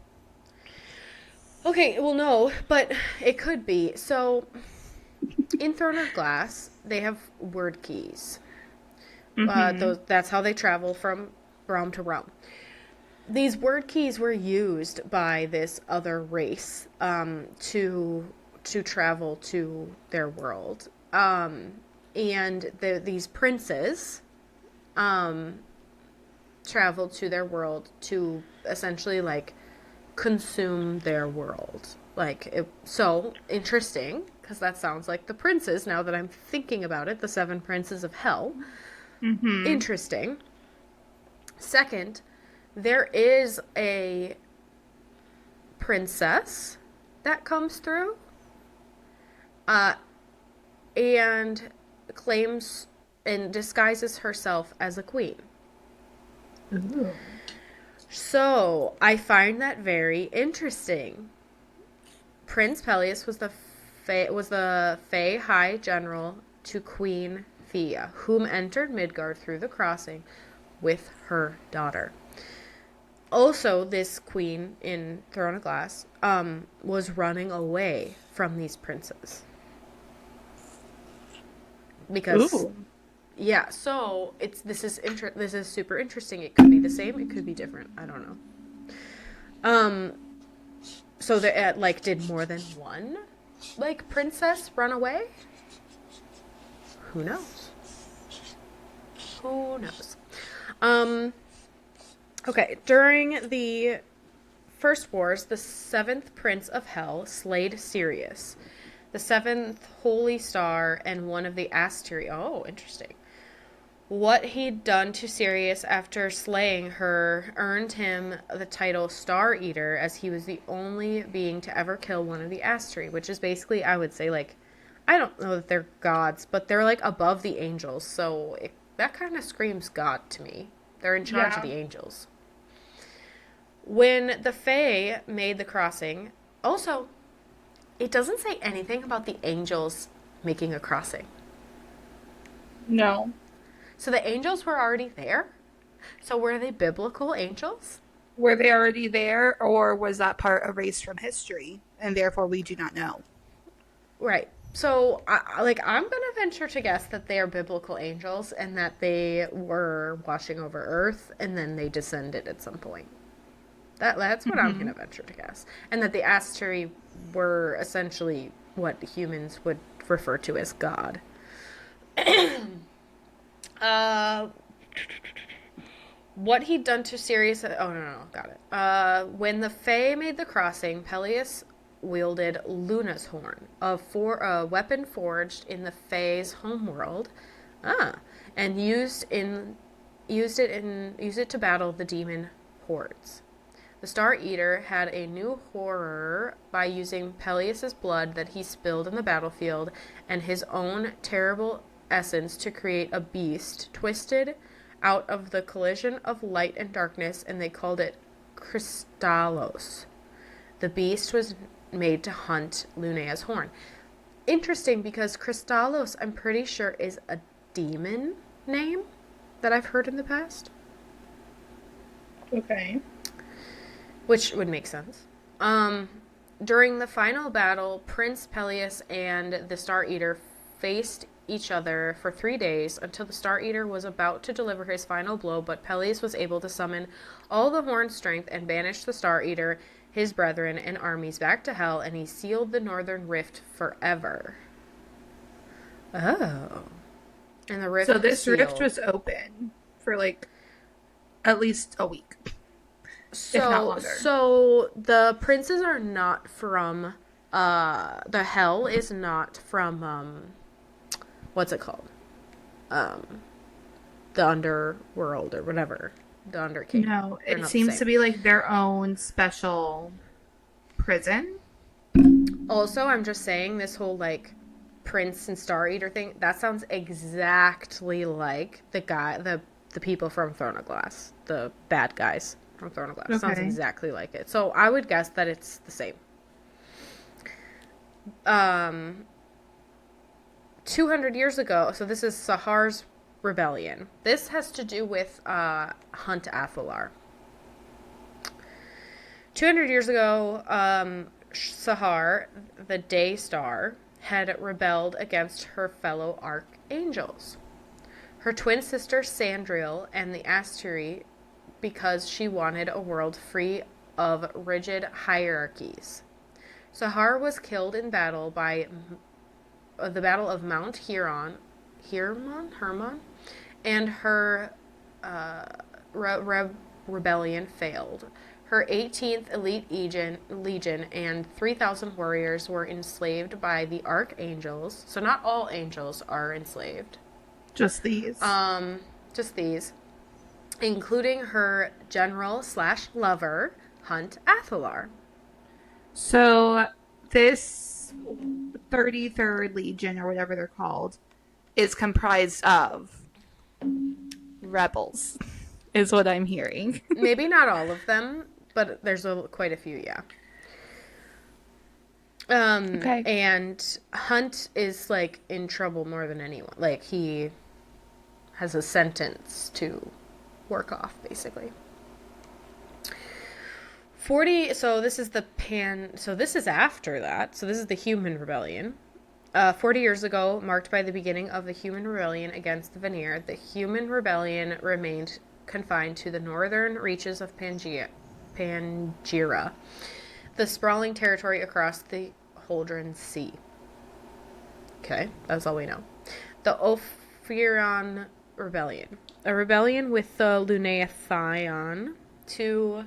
Okay, well, no, but it could be. So, in Throne of Glass, they have word keys. That's how they travel from realm to realm. These word keys were used by this other race to travel to their world. And these princes traveled to their world to essentially, like, consume their world. So interesting, because that sounds like the princes, now that I'm thinking about it, the 7 princes of hell. Mm-hmm. Interesting. Second, there is a princess that comes through. and claims and disguises herself as a queen. Ooh. So I find that very interesting. Prince Peleus was the Fae High General to Queen Thea, whom entered Midgard through the crossing with her daughter. Also, this queen in Throne of Glass was running away from these princes because Ooh. yeah. So this is super interesting. It could be the same. It could be different. I don't know. So they like did more than one like princess run away? Who knows? Who knows? Okay, during the First Wars, the seventh prince of Hell slayed Sirius, the seventh holy star, and one of the Asteri. Oh, interesting. What he'd done to Sirius after slaying her earned him the title Star Eater, as he was the only being to ever kill one of the Asteri, which is basically, I would say, like, I don't know that they're gods, but they're, like, above the angels, so that kind of screams God to me. They're in charge of the angels. When the Fae made the crossing, also, it doesn't say anything about the angels making a crossing. No. So the angels were already there? So were they biblical angels? Were they already there, or was that part erased from history, and therefore we do not know? Right. So, I'm going to venture to guess that they are biblical angels and that they were watching over Earth and then they descended at some point. That's what I'm going to venture to guess. And that the Asteri were essentially what humans would refer to as God. What he'd done to Sirius... Oh, no, got it. When the Fae made the crossing, Peleus wielded Luna's horn, a weapon forged in the Fae's homeworld, and used it to battle the demon hordes. The Star Eater had a new horror by using Peleus's blood that he spilled in the battlefield and his own terrible essence to create a beast twisted out of the collision of light and darkness, and they called it Crystallos. The beast was made to hunt Luna's horn. Interesting, because Crystallos, I'm pretty sure, is a demon name that I've heard in the past. Okay. Which would make sense. During the final battle, Prince Peleus and the Star Eater faced each other for 3 days until the Star Eater was about to deliver his final blow, but Peleus was able to summon all the horn's strength and banish the Star Eater, his brethren, and armies back to Hell, and he sealed the Northern Rift forever. Oh. And the rift So this sealed. rift was open for like at least a week. If not longer. So the princes are not from the Hell is not from what's it called? The underworld or whatever. The Underking. No, it seems to be like their own special prison. Also, I'm just saying this whole like Prince and Star Eater thing, that sounds exactly like the people from Throne of Glass. The bad guys from Throne of Glass. Okay. Sounds exactly like it. So I would guess that it's the same. 200 years ago, so this is Sahar's rebellion. This has to do with Hunt Athalar. 200 years ago, Sahar, the Day Star, had rebelled against her fellow archangels. Her twin sister Sandriel and the Asteri, because she wanted a world free of rigid hierarchies. Sahar was killed in battle by the Battle of Mount Hermon, and her rebellion failed. Her 18th Elite Legion and 3,000 warriors were enslaved by the archangels. So not all angels are enslaved. Just these. Just these. Including her general/lover, Hunt Athalar. So this this 33rd Legion, or whatever they're called, is comprised of rebels, is what I'm hearing. Maybe not all of them, but there's quite a few, yeah. Okay. And Hunt is, like, in trouble more than anyone. Like, he has a sentence to work off, basically. 40, so this is so this is after that. So this is the Human Rebellion. 40 years ago, marked by the beginning of the Human Rebellion against the Vanir, the Human Rebellion remained confined to the northern reaches of Pangaea, the sprawling territory across the Holdren Sea. Okay, that's all we know. The Ophiron Rebellion. A rebellion with the Lunaeathaion to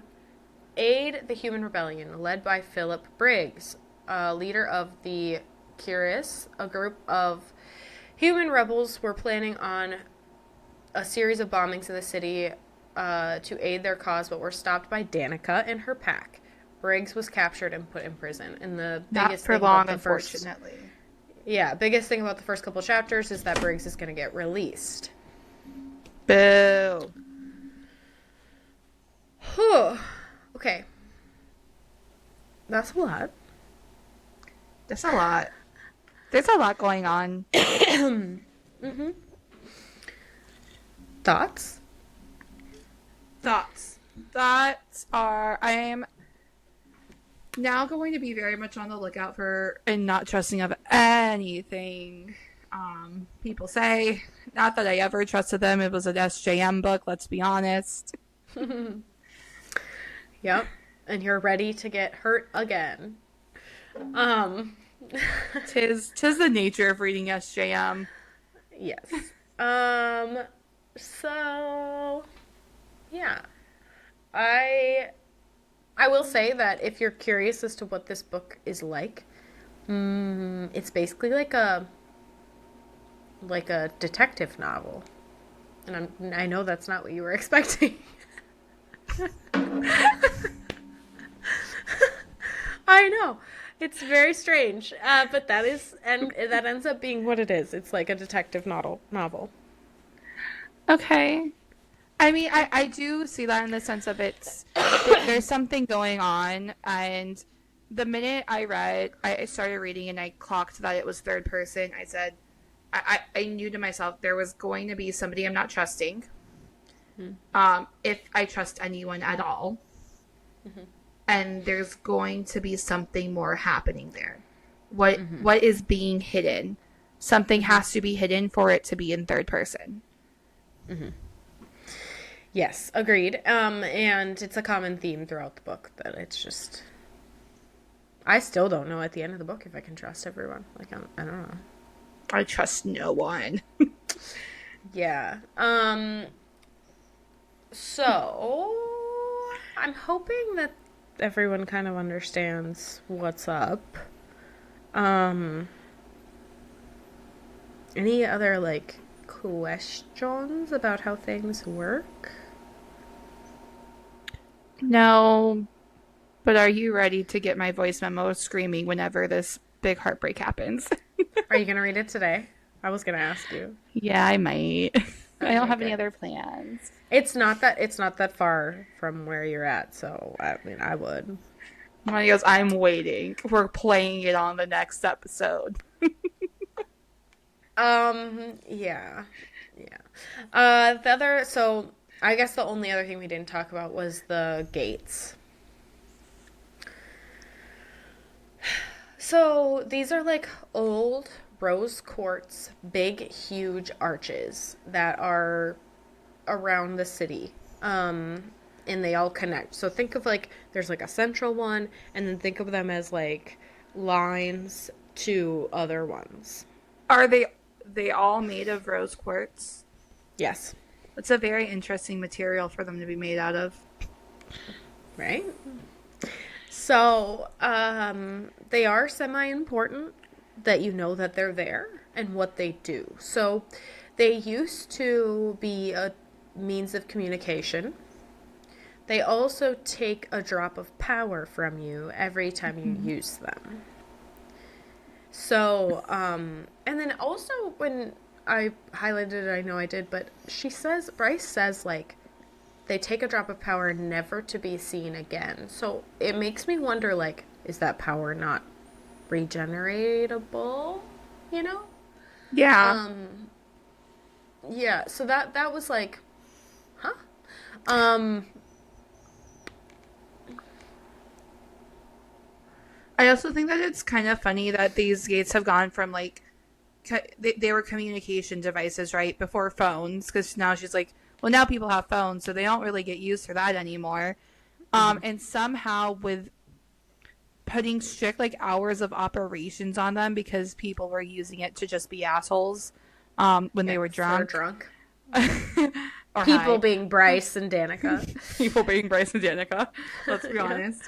aid the Human Rebellion, led by Philip Briggs, leader of the Cuirass. A group of human rebels were planning on a series of bombings in the city to aid their cause, but were stopped by Danica and her pack. Briggs was captured and put in prison. And the biggest thing about the unfortunately. biggest thing about the first couple chapters is that Briggs is going to get released. Boo. Whew. Okay. That's a lot. That's a lot. There's a lot going on. Mm-hmm. Thoughts? Thoughts are, I am now going to be very much on the lookout for and not trusting of anything people say. Not that I ever trusted them. It was an SJM book, let's be honest. Yep. And you're ready to get hurt again. Tis the nature of reading SJM. Yes. So yeah. I will say that if you're curious as to what this book is like, it's basically like a detective novel. And I know that's not what you were expecting. I know. It's very strange. But that ends up being what it is. It's like a detective novel. Okay. I mean, I do see that in the sense of there's something going on, and the minute I started reading and I clocked that it was third person, I said, I knew to myself there was going to be somebody I'm not trusting, if I trust anyone at all, and there's going to be something more happening there. What is being hidden? Something has to be hidden for it to be in third person. Yes, agreed. And it's a common theme throughout the book that it's just... I still don't know at the end of the book if I can trust everyone. Like, I don't know. I trust no one. Yeah. So, I'm hoping that everyone kind of understands what's up. Any other, like, questions about how things work? No, but are you ready to get my voice memo screaming whenever this big heartbreak happens? Are you going to read it today? I was going to ask you. Yeah, I might. I don't have any good. other plans. It's not that far from where you're at, so I mean, I would. He goes, I'm waiting. We're playing it on the next episode. Yeah. So I guess the only other thing we didn't talk about was the gates. So these are like old rose quartz, big, huge arches that are around the city. And they all connect. So think of like, there's like a central one, and then think of them as like lines to other ones. Are they all made of rose quartz? Yes. It's a very interesting material for them to be made out of. Right? So, they are semi-important that you know that they're there and what they do. So, they used to be a means of communication. They also take a drop of power from you every time you use them. So, and then also when I highlighted it, I know I did, but Bryce says, like, they take a drop of power never to be seen again. So it makes me wonder, like, is that power not regeneratable? You know? Yeah. Um, yeah, so that was like, huh? Um, I also think that it's kind of funny that these gates have gone from like they were communication devices right before phones, because now she's like, well, now people have phones, so they don't really get used for that anymore. And somehow with putting strict like hours of operations on them because people were using it to just be assholes when yeah, they were 'cause they're drunk drunk. or People high. being Bryce and Danica. People being Bryce and Danica, let's be Yeah. honest.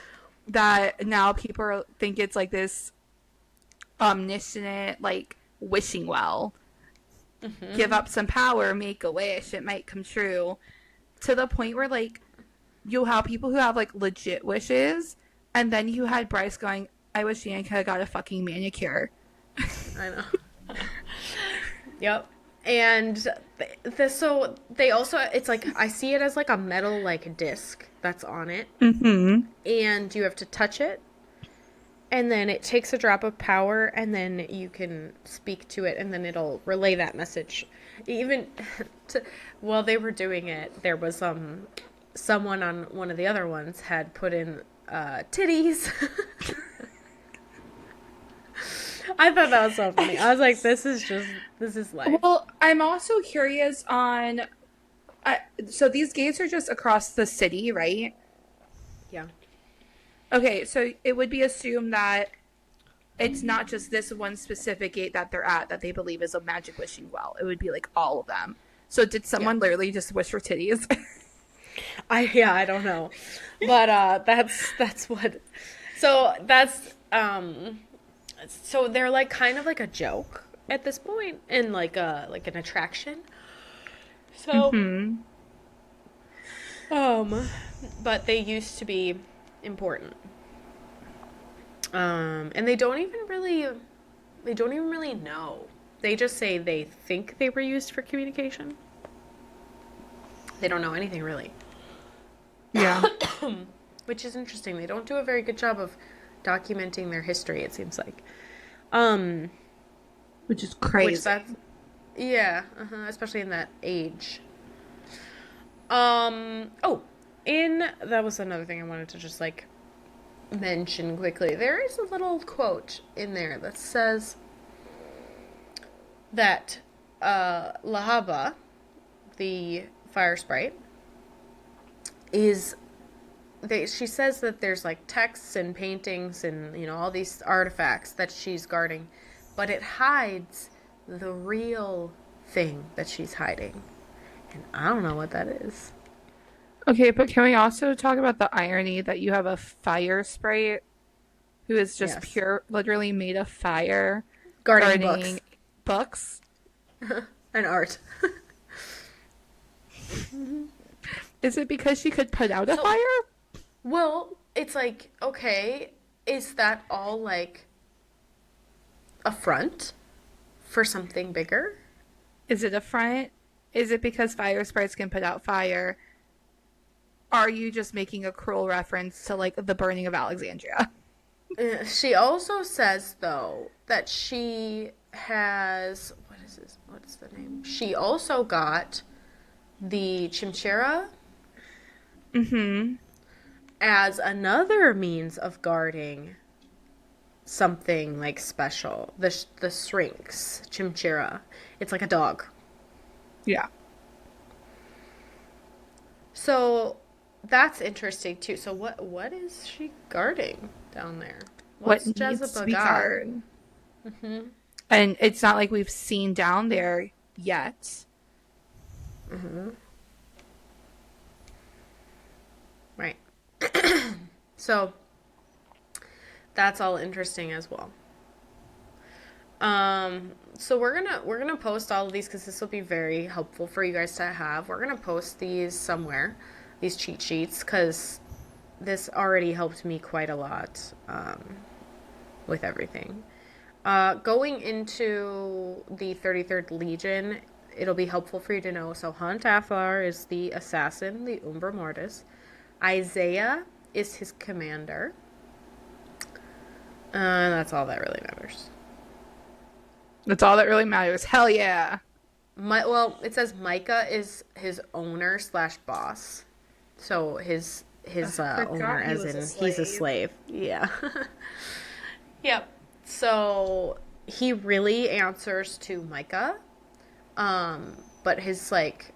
That now people think it's like this omniscient, like wishing well. Give up some power, make a wish, it might come true. To the point where like you'll have people who have like legit wishes, and then you had Bryce going, I wish Danica got a fucking manicure. I know. Yep. And so they also, it's like, I see it as like a metal like disc that's on it, Mm-hmm. and you have to touch it, and then it takes a drop of power, and then you can speak to it, and then it'll relay that message. Even to, while they were doing it, there was someone on one of the other ones had put in titties. I thought that was so funny. I was like, this is life. Well, I'm also curious on. So these gates are just across the city, right? Yeah. Okay, so it would be assumed that it's not just this one specific gate that they're at that they believe is a magic wishing well. It would be like all of them. So did someone literally just wish for titties? I don't know. But that's what, so that's so they're like kind of like a joke at this point, and like an attraction. So Hmm. but they used to be important. And they don't even really know. They just say they think they were used for communication. They don't know anything really. Yeah. Which is interesting. They don't do a very good job of documenting their history, it seems like. Which is Which crazy. that's, yeah, especially in that age. Oh, that was another thing I wanted to just like mention quickly. There is a little quote in there that says that Lahaba, the fire sprite, is she says that there's like texts and paintings and all these artifacts that she's guarding, but it hides the real thing that she's hiding, and I don't know what that is. Okay, but can we also talk about the irony that you have a fire sprite who is just Yes, pure, literally made of fire, guarding guarding books books? and art. Is it because she could put out a So, fire? well, it's like, okay, is that all like a front for something bigger? Is it a front? Is it because fire sprites can put out fire? Are you just making a cruel reference to like the burning of Alexandria? She also says though that she has, what is this? What's the name? She also got the chimchera Mm-hmm. as another means of guarding something like special. The shrinks chimchera. It's like a dog. Yeah. So that's interesting too. So what is she guarding down there? What What's needs to Jezebel be got? guarded? And it's not like we've seen down there yet. Right. So that's all interesting as well. So we're gonna post all of these because this will be very helpful for you guys to have. We're gonna post these somewhere, these cheat sheets, because this already helped me quite a lot with everything. Going into the 33rd Legion, it'll be helpful for you to know. So Hunt Athar is the assassin, the Umbra Mortis. Isaiah is his commander. That's all that really matters. That's all that really matters. Hell yeah. Well, it says Micah is his owner slash boss. So his owner, forgot he as was a in he's a slave. slave. Yeah. Yep. So he really answers to Micah, but his like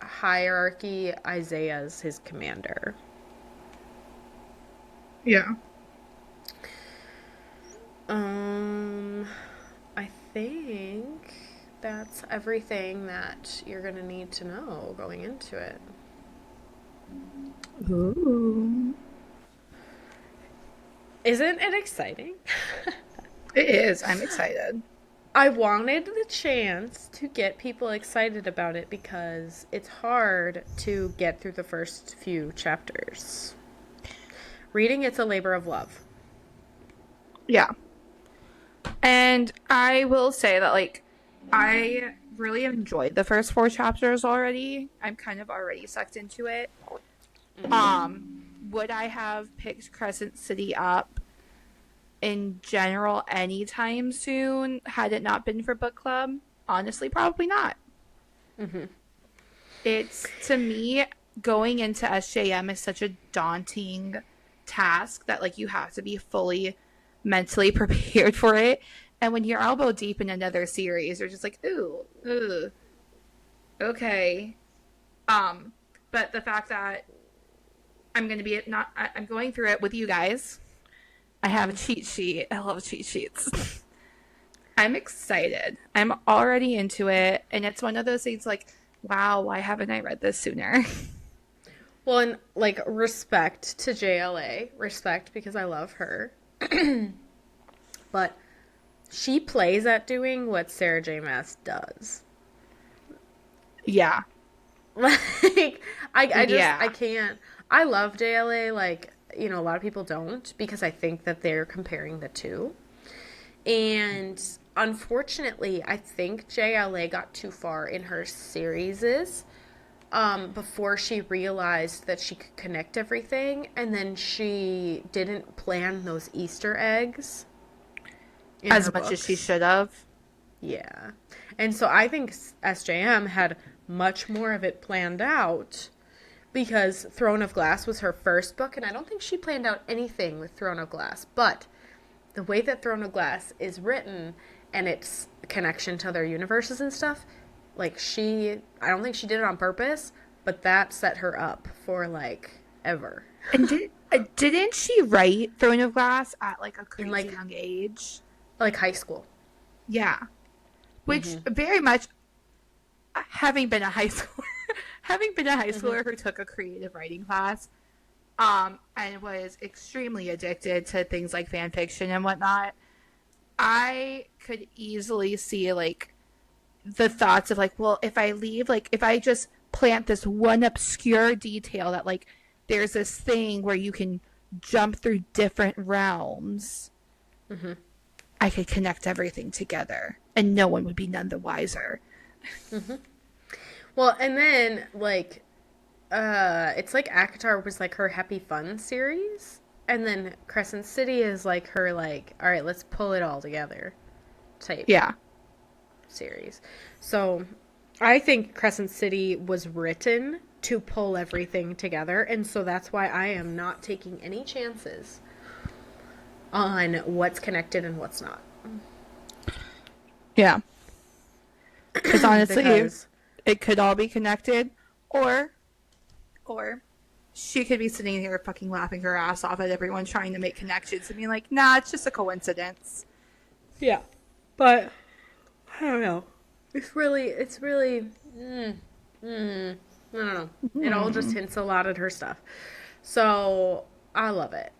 hierarchy, Isaiah's his commander. Yeah. I think that's everything that you're gonna need to know going into it. Ooh. Isn't it exciting? It is. I'm excited. I wanted the chance to get people excited about it because it's hard to get through the first few chapters. Reading it's a labor of love. Yeah. And I will say that, like, I really enjoyed the first 4 chapters already. I'm kind of already sucked into it. Would I have picked Crescent City up in general anytime soon had it not been for book club? Honestly, probably not. Mm-hmm. It's, to me, going into SJM is such a daunting task that, like, you have to be fully mentally prepared for it. And when you're elbow deep in another series, you're just like, ooh, okay. But the fact that I'm going through it with you guys. I have a cheat sheet. I love cheat sheets. I'm excited. I'm already into it. And it's one of those things like, wow, why haven't I read this sooner? Well, and like respect to JLA, respect because I love her. But she plays at doing what Sarah J. Maas does. Yeah. Like I just Yeah. I can't. I love JLA, like, you know, a lot of people don't because I think that they're comparing the two. And unfortunately, I think JLA got too far in her series before she realized that she could connect everything, and then she didn't plan those Easter eggs in As her much as she books. should have. Yeah. And so I think SJM had much more of it planned out because Throne of Glass was her first book, and I don't think she planned out anything with Throne of Glass. But the way that Throne of Glass is written and its connection to other universes and stuff, like I don't think she did it on purpose, but that set her up for like ever. And didn't she write Throne of Glass at like a In crazy young age? like high school. Yeah. Which very much, having been a high schooler who took a creative writing class, and was extremely addicted to things like fan fiction and whatnot, I could easily see like the thoughts of like, well, if I just plant this one obscure detail that like there's this thing where you can jump through different realms, I could connect everything together and no one would be none the wiser. Well, and then like it's like ACOTAR was like her Happy Fun series, and then Crescent City is like her like, all right, let's pull it all together type Yeah. series. So I think Crescent City was written to pull everything together, and so that's why I am not taking any chances on what's connected and what's not. Yeah. Because honestly, Because it could all be connected, or she could be sitting here fucking laughing her ass off at everyone trying to make connections and being like, nah, it's just a coincidence. yeah, but I don't know. It's really, I don't know. It all just hints a lot at her stuff. So I love it.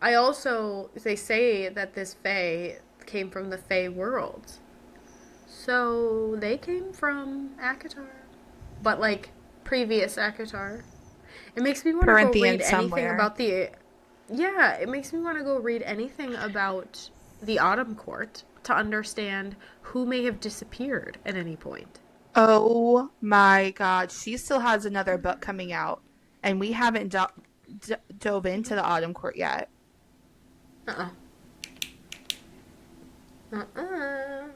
They say that this Fae came from the Fae world. So they came from ACOTAR. But like previous ACOTAR. It makes me want to go Corinthian read anything somewhere. about the... Yeah, it makes me want to go read anything about the Autumn Court to understand who may have disappeared at any point. Oh my god, she still has another book coming out, and we haven't dove into the Autumn Court yet. Uh-uh. Uh-uh.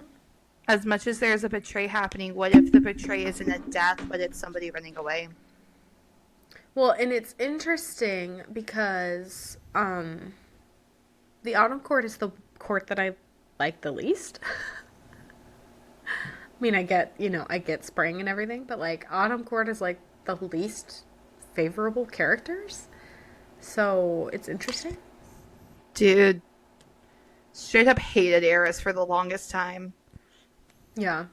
As much as there's a betray happening, what if the betray isn't a death, but it's somebody running away? Well, and it's interesting because the Autumn Court is the court that I like the least. I mean, I get spring and everything, but like Autumn Court is like the least favorable characters. So it's interesting. Dude, straight up hated Eris for the longest time. Yeah.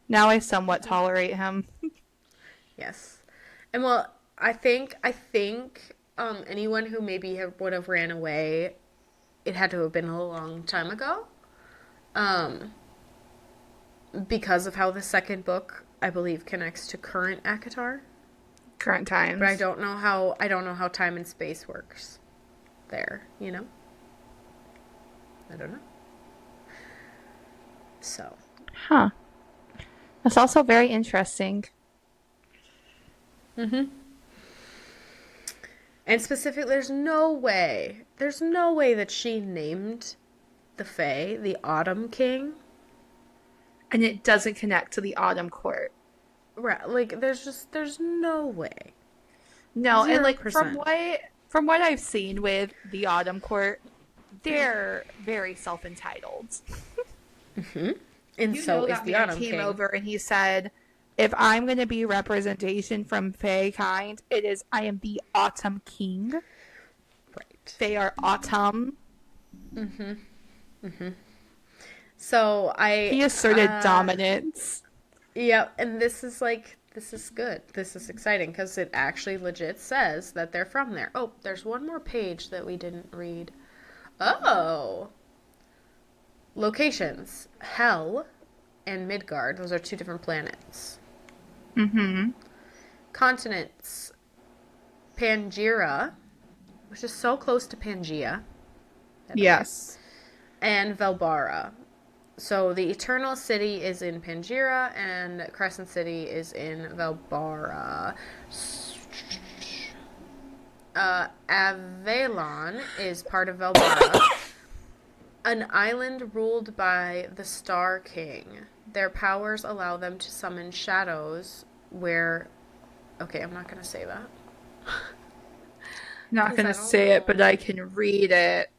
Now I somewhat tolerate him. Yes. And well, I think anyone who maybe would have ran away, it had to have been a long time ago. Because of how the second book, I believe, connects to current Akatar. Current times. But I don't know how time and space works there, you know? I don't know. So. Huh. That's also very interesting. Mm-hmm. And specifically, there's no way that she named the Fae the Autumn King. And it doesn't connect to the Autumn Court. Right, like there's no way. No, 0%. and like from what I've seen with the Autumn Court, they're very self-entitled. Mm-hmm. And so is the Autumn came King. over and he said, "If I'm going to be representation from Fae kind, I am the Autumn King." Right. They are autumn. Mm-hmm. Mm-hmm. So he asserted dominance. Yep, and this is good. This is exciting because it actually legit says that they're from there. Oh, there's one more page that we didn't read. Oh. Locations. Hell and Midgard. Those are two different planets. Mm-hmm. Continents. Pangira, which is so close to Pangea. Yes. And Velbara. So the Eternal City is in Pangira and Crescent City is in Velbara. Avalon is part of Velbara. An island ruled by the Star King. Their powers allow them to summon shadows where... Okay, I'm not going to say that. Not going to say it, but I can read it.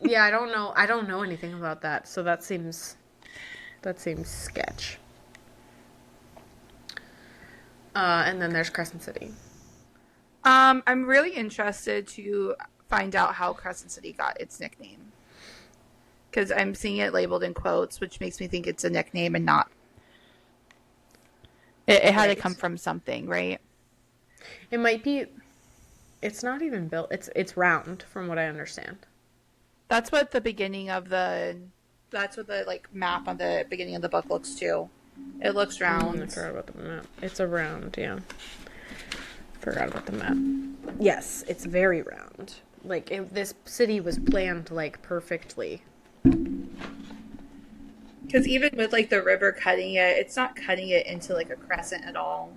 Yeah, I don't know anything about that, so that seems sketch. And then there's Crescent City. I'm really interested to find out how Crescent City got its nickname. Because I'm seeing it labeled in quotes, which makes me think it's a nickname and not... It had to come from something, right? It might be... It's not even built. It's round, from what I understand. That's what the beginning of the... That's what the map on the beginning of the book looks too. It looks round. I forgot about the map. It's a round, yeah. Forgot about the map. Yes, it's very round. This city was planned perfectly. Because even with the river cutting it, it's not cutting it into a crescent at all.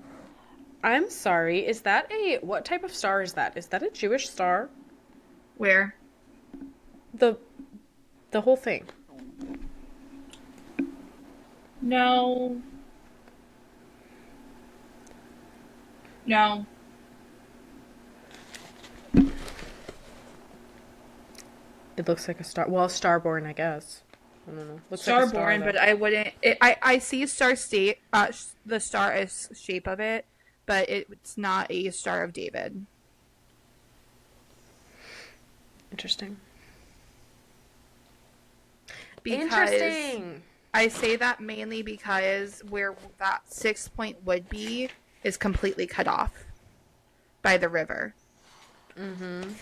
I'm sorry. Is that what type of star is that? Is that a Jewish star? Where? The whole thing. No. No. It looks like a star. Well, Starborn, I guess. I don't know. Looks Starborn, like a star, but I wouldn't. I see star state. The star is shape of it, but it's not a Star of David. Interesting. Interesting. I say that mainly because where that 6 point would be is completely cut off by the river. Mm-hmm.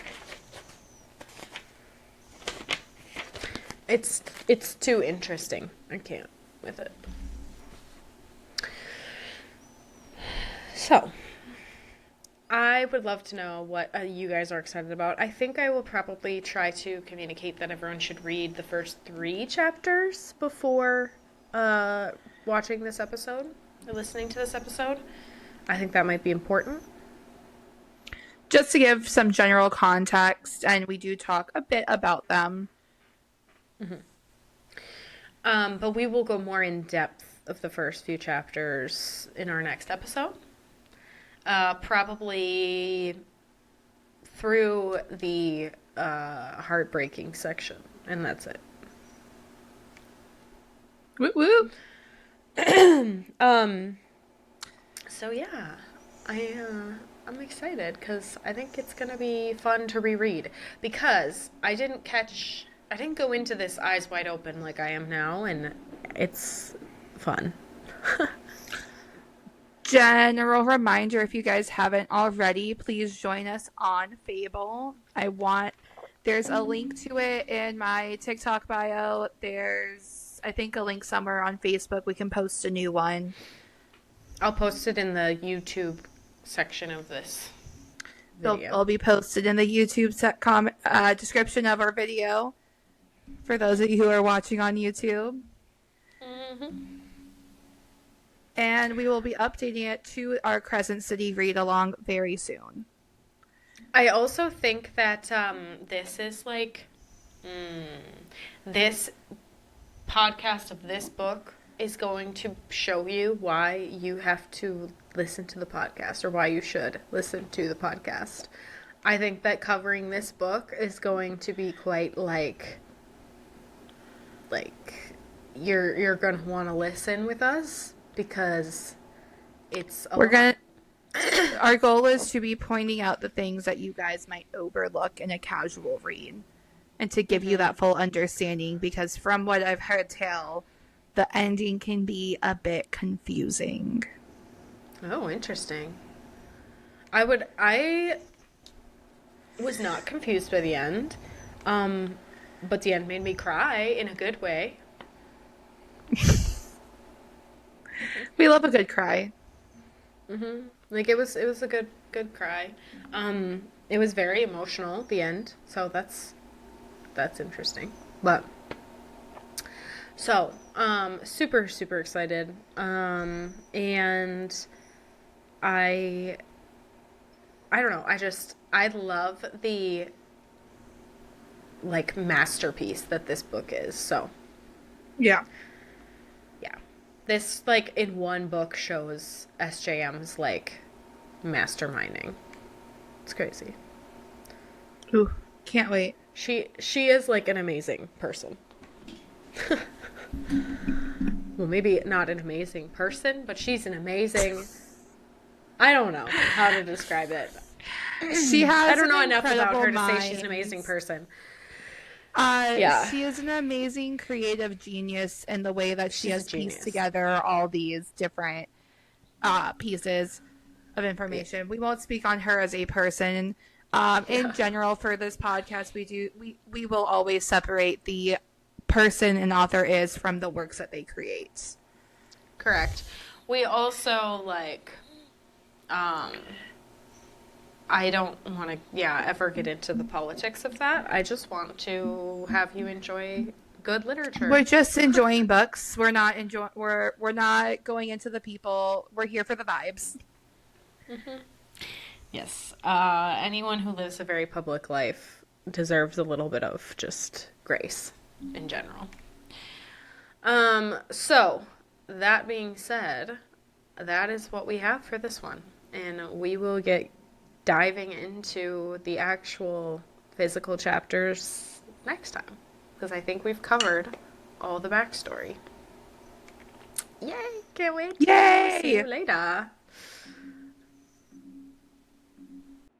It's too interesting. I can't with it. So, I would love to know what you guys are excited about. I think I will probably try to communicate that everyone should read the first 3 chapters before watching this episode or listening to this episode. I think that might be important. Just to give some general context, and we do talk a bit about them. But we will go more in depth of the first few chapters in our next episode. Probably through the heartbreaking section, and that's it. Woo woo! So yeah, I'm excited because I think it's gonna be fun to reread because I didn't go into this eyes wide open like I am now, and it's fun. General reminder, if you guys haven't already, please join us on Fable. There's a link to it in my TikTok bio. There's, I think, a link somewhere on Facebook. We can post a new one. I'll post it in the YouTube section of this video. It'll be posted in the YouTube description of our video for those of you who are watching on YouTube. Mm-hmm. And we will be updating it to our Crescent City read along very soon. I also think that this is like this podcast of this book is going to show you why you have to listen to the podcast or why you should listen to the podcast. I think that covering this book is going to be quite like you're going to want to listen with us because it's our goal is to be pointing out the things that you guys might overlook in a casual read and to give you that full understanding, because from what I've heard tell, the ending can be a bit confusing. Oh, interesting. I was not confused by the end, but the end made me cry in a good way. We love a good cry. Mm-hmm. Like it was a good cry. It was very emotional, the end, so that's interesting. But so, super, super excited. And I don't know, I love the like masterpiece that this book is. So Yeah. this like in one book shows SJM's like masterminding. It's crazy. Ooh, can't wait. She is like an amazing person. Well, maybe not an amazing person, but she's an amazing, I don't know how to describe it. She has I don't know enough about her incredible to say she's an amazing mind. person. Yeah. She is an amazing creative genius in the way that she has pieced together all these different pieces of information. Yeah. We won't speak on her as a person. In general, for this podcast, we will always separate the person an author is from the works that they create. Correct. We also like I don't want to, ever get into the politics of that. I just want to have you enjoy good literature. We're just enjoying books. We're not going into the people. We're here for the vibes. Mm-hmm. Yes. Anyone who lives a very public life deserves a little bit of just grace in general. So that being said, that is what we have for this one, and we will get diving into the actual physical chapters next time, because I think we've covered all the backstory. Yay! Can't wait. Yay! See you later.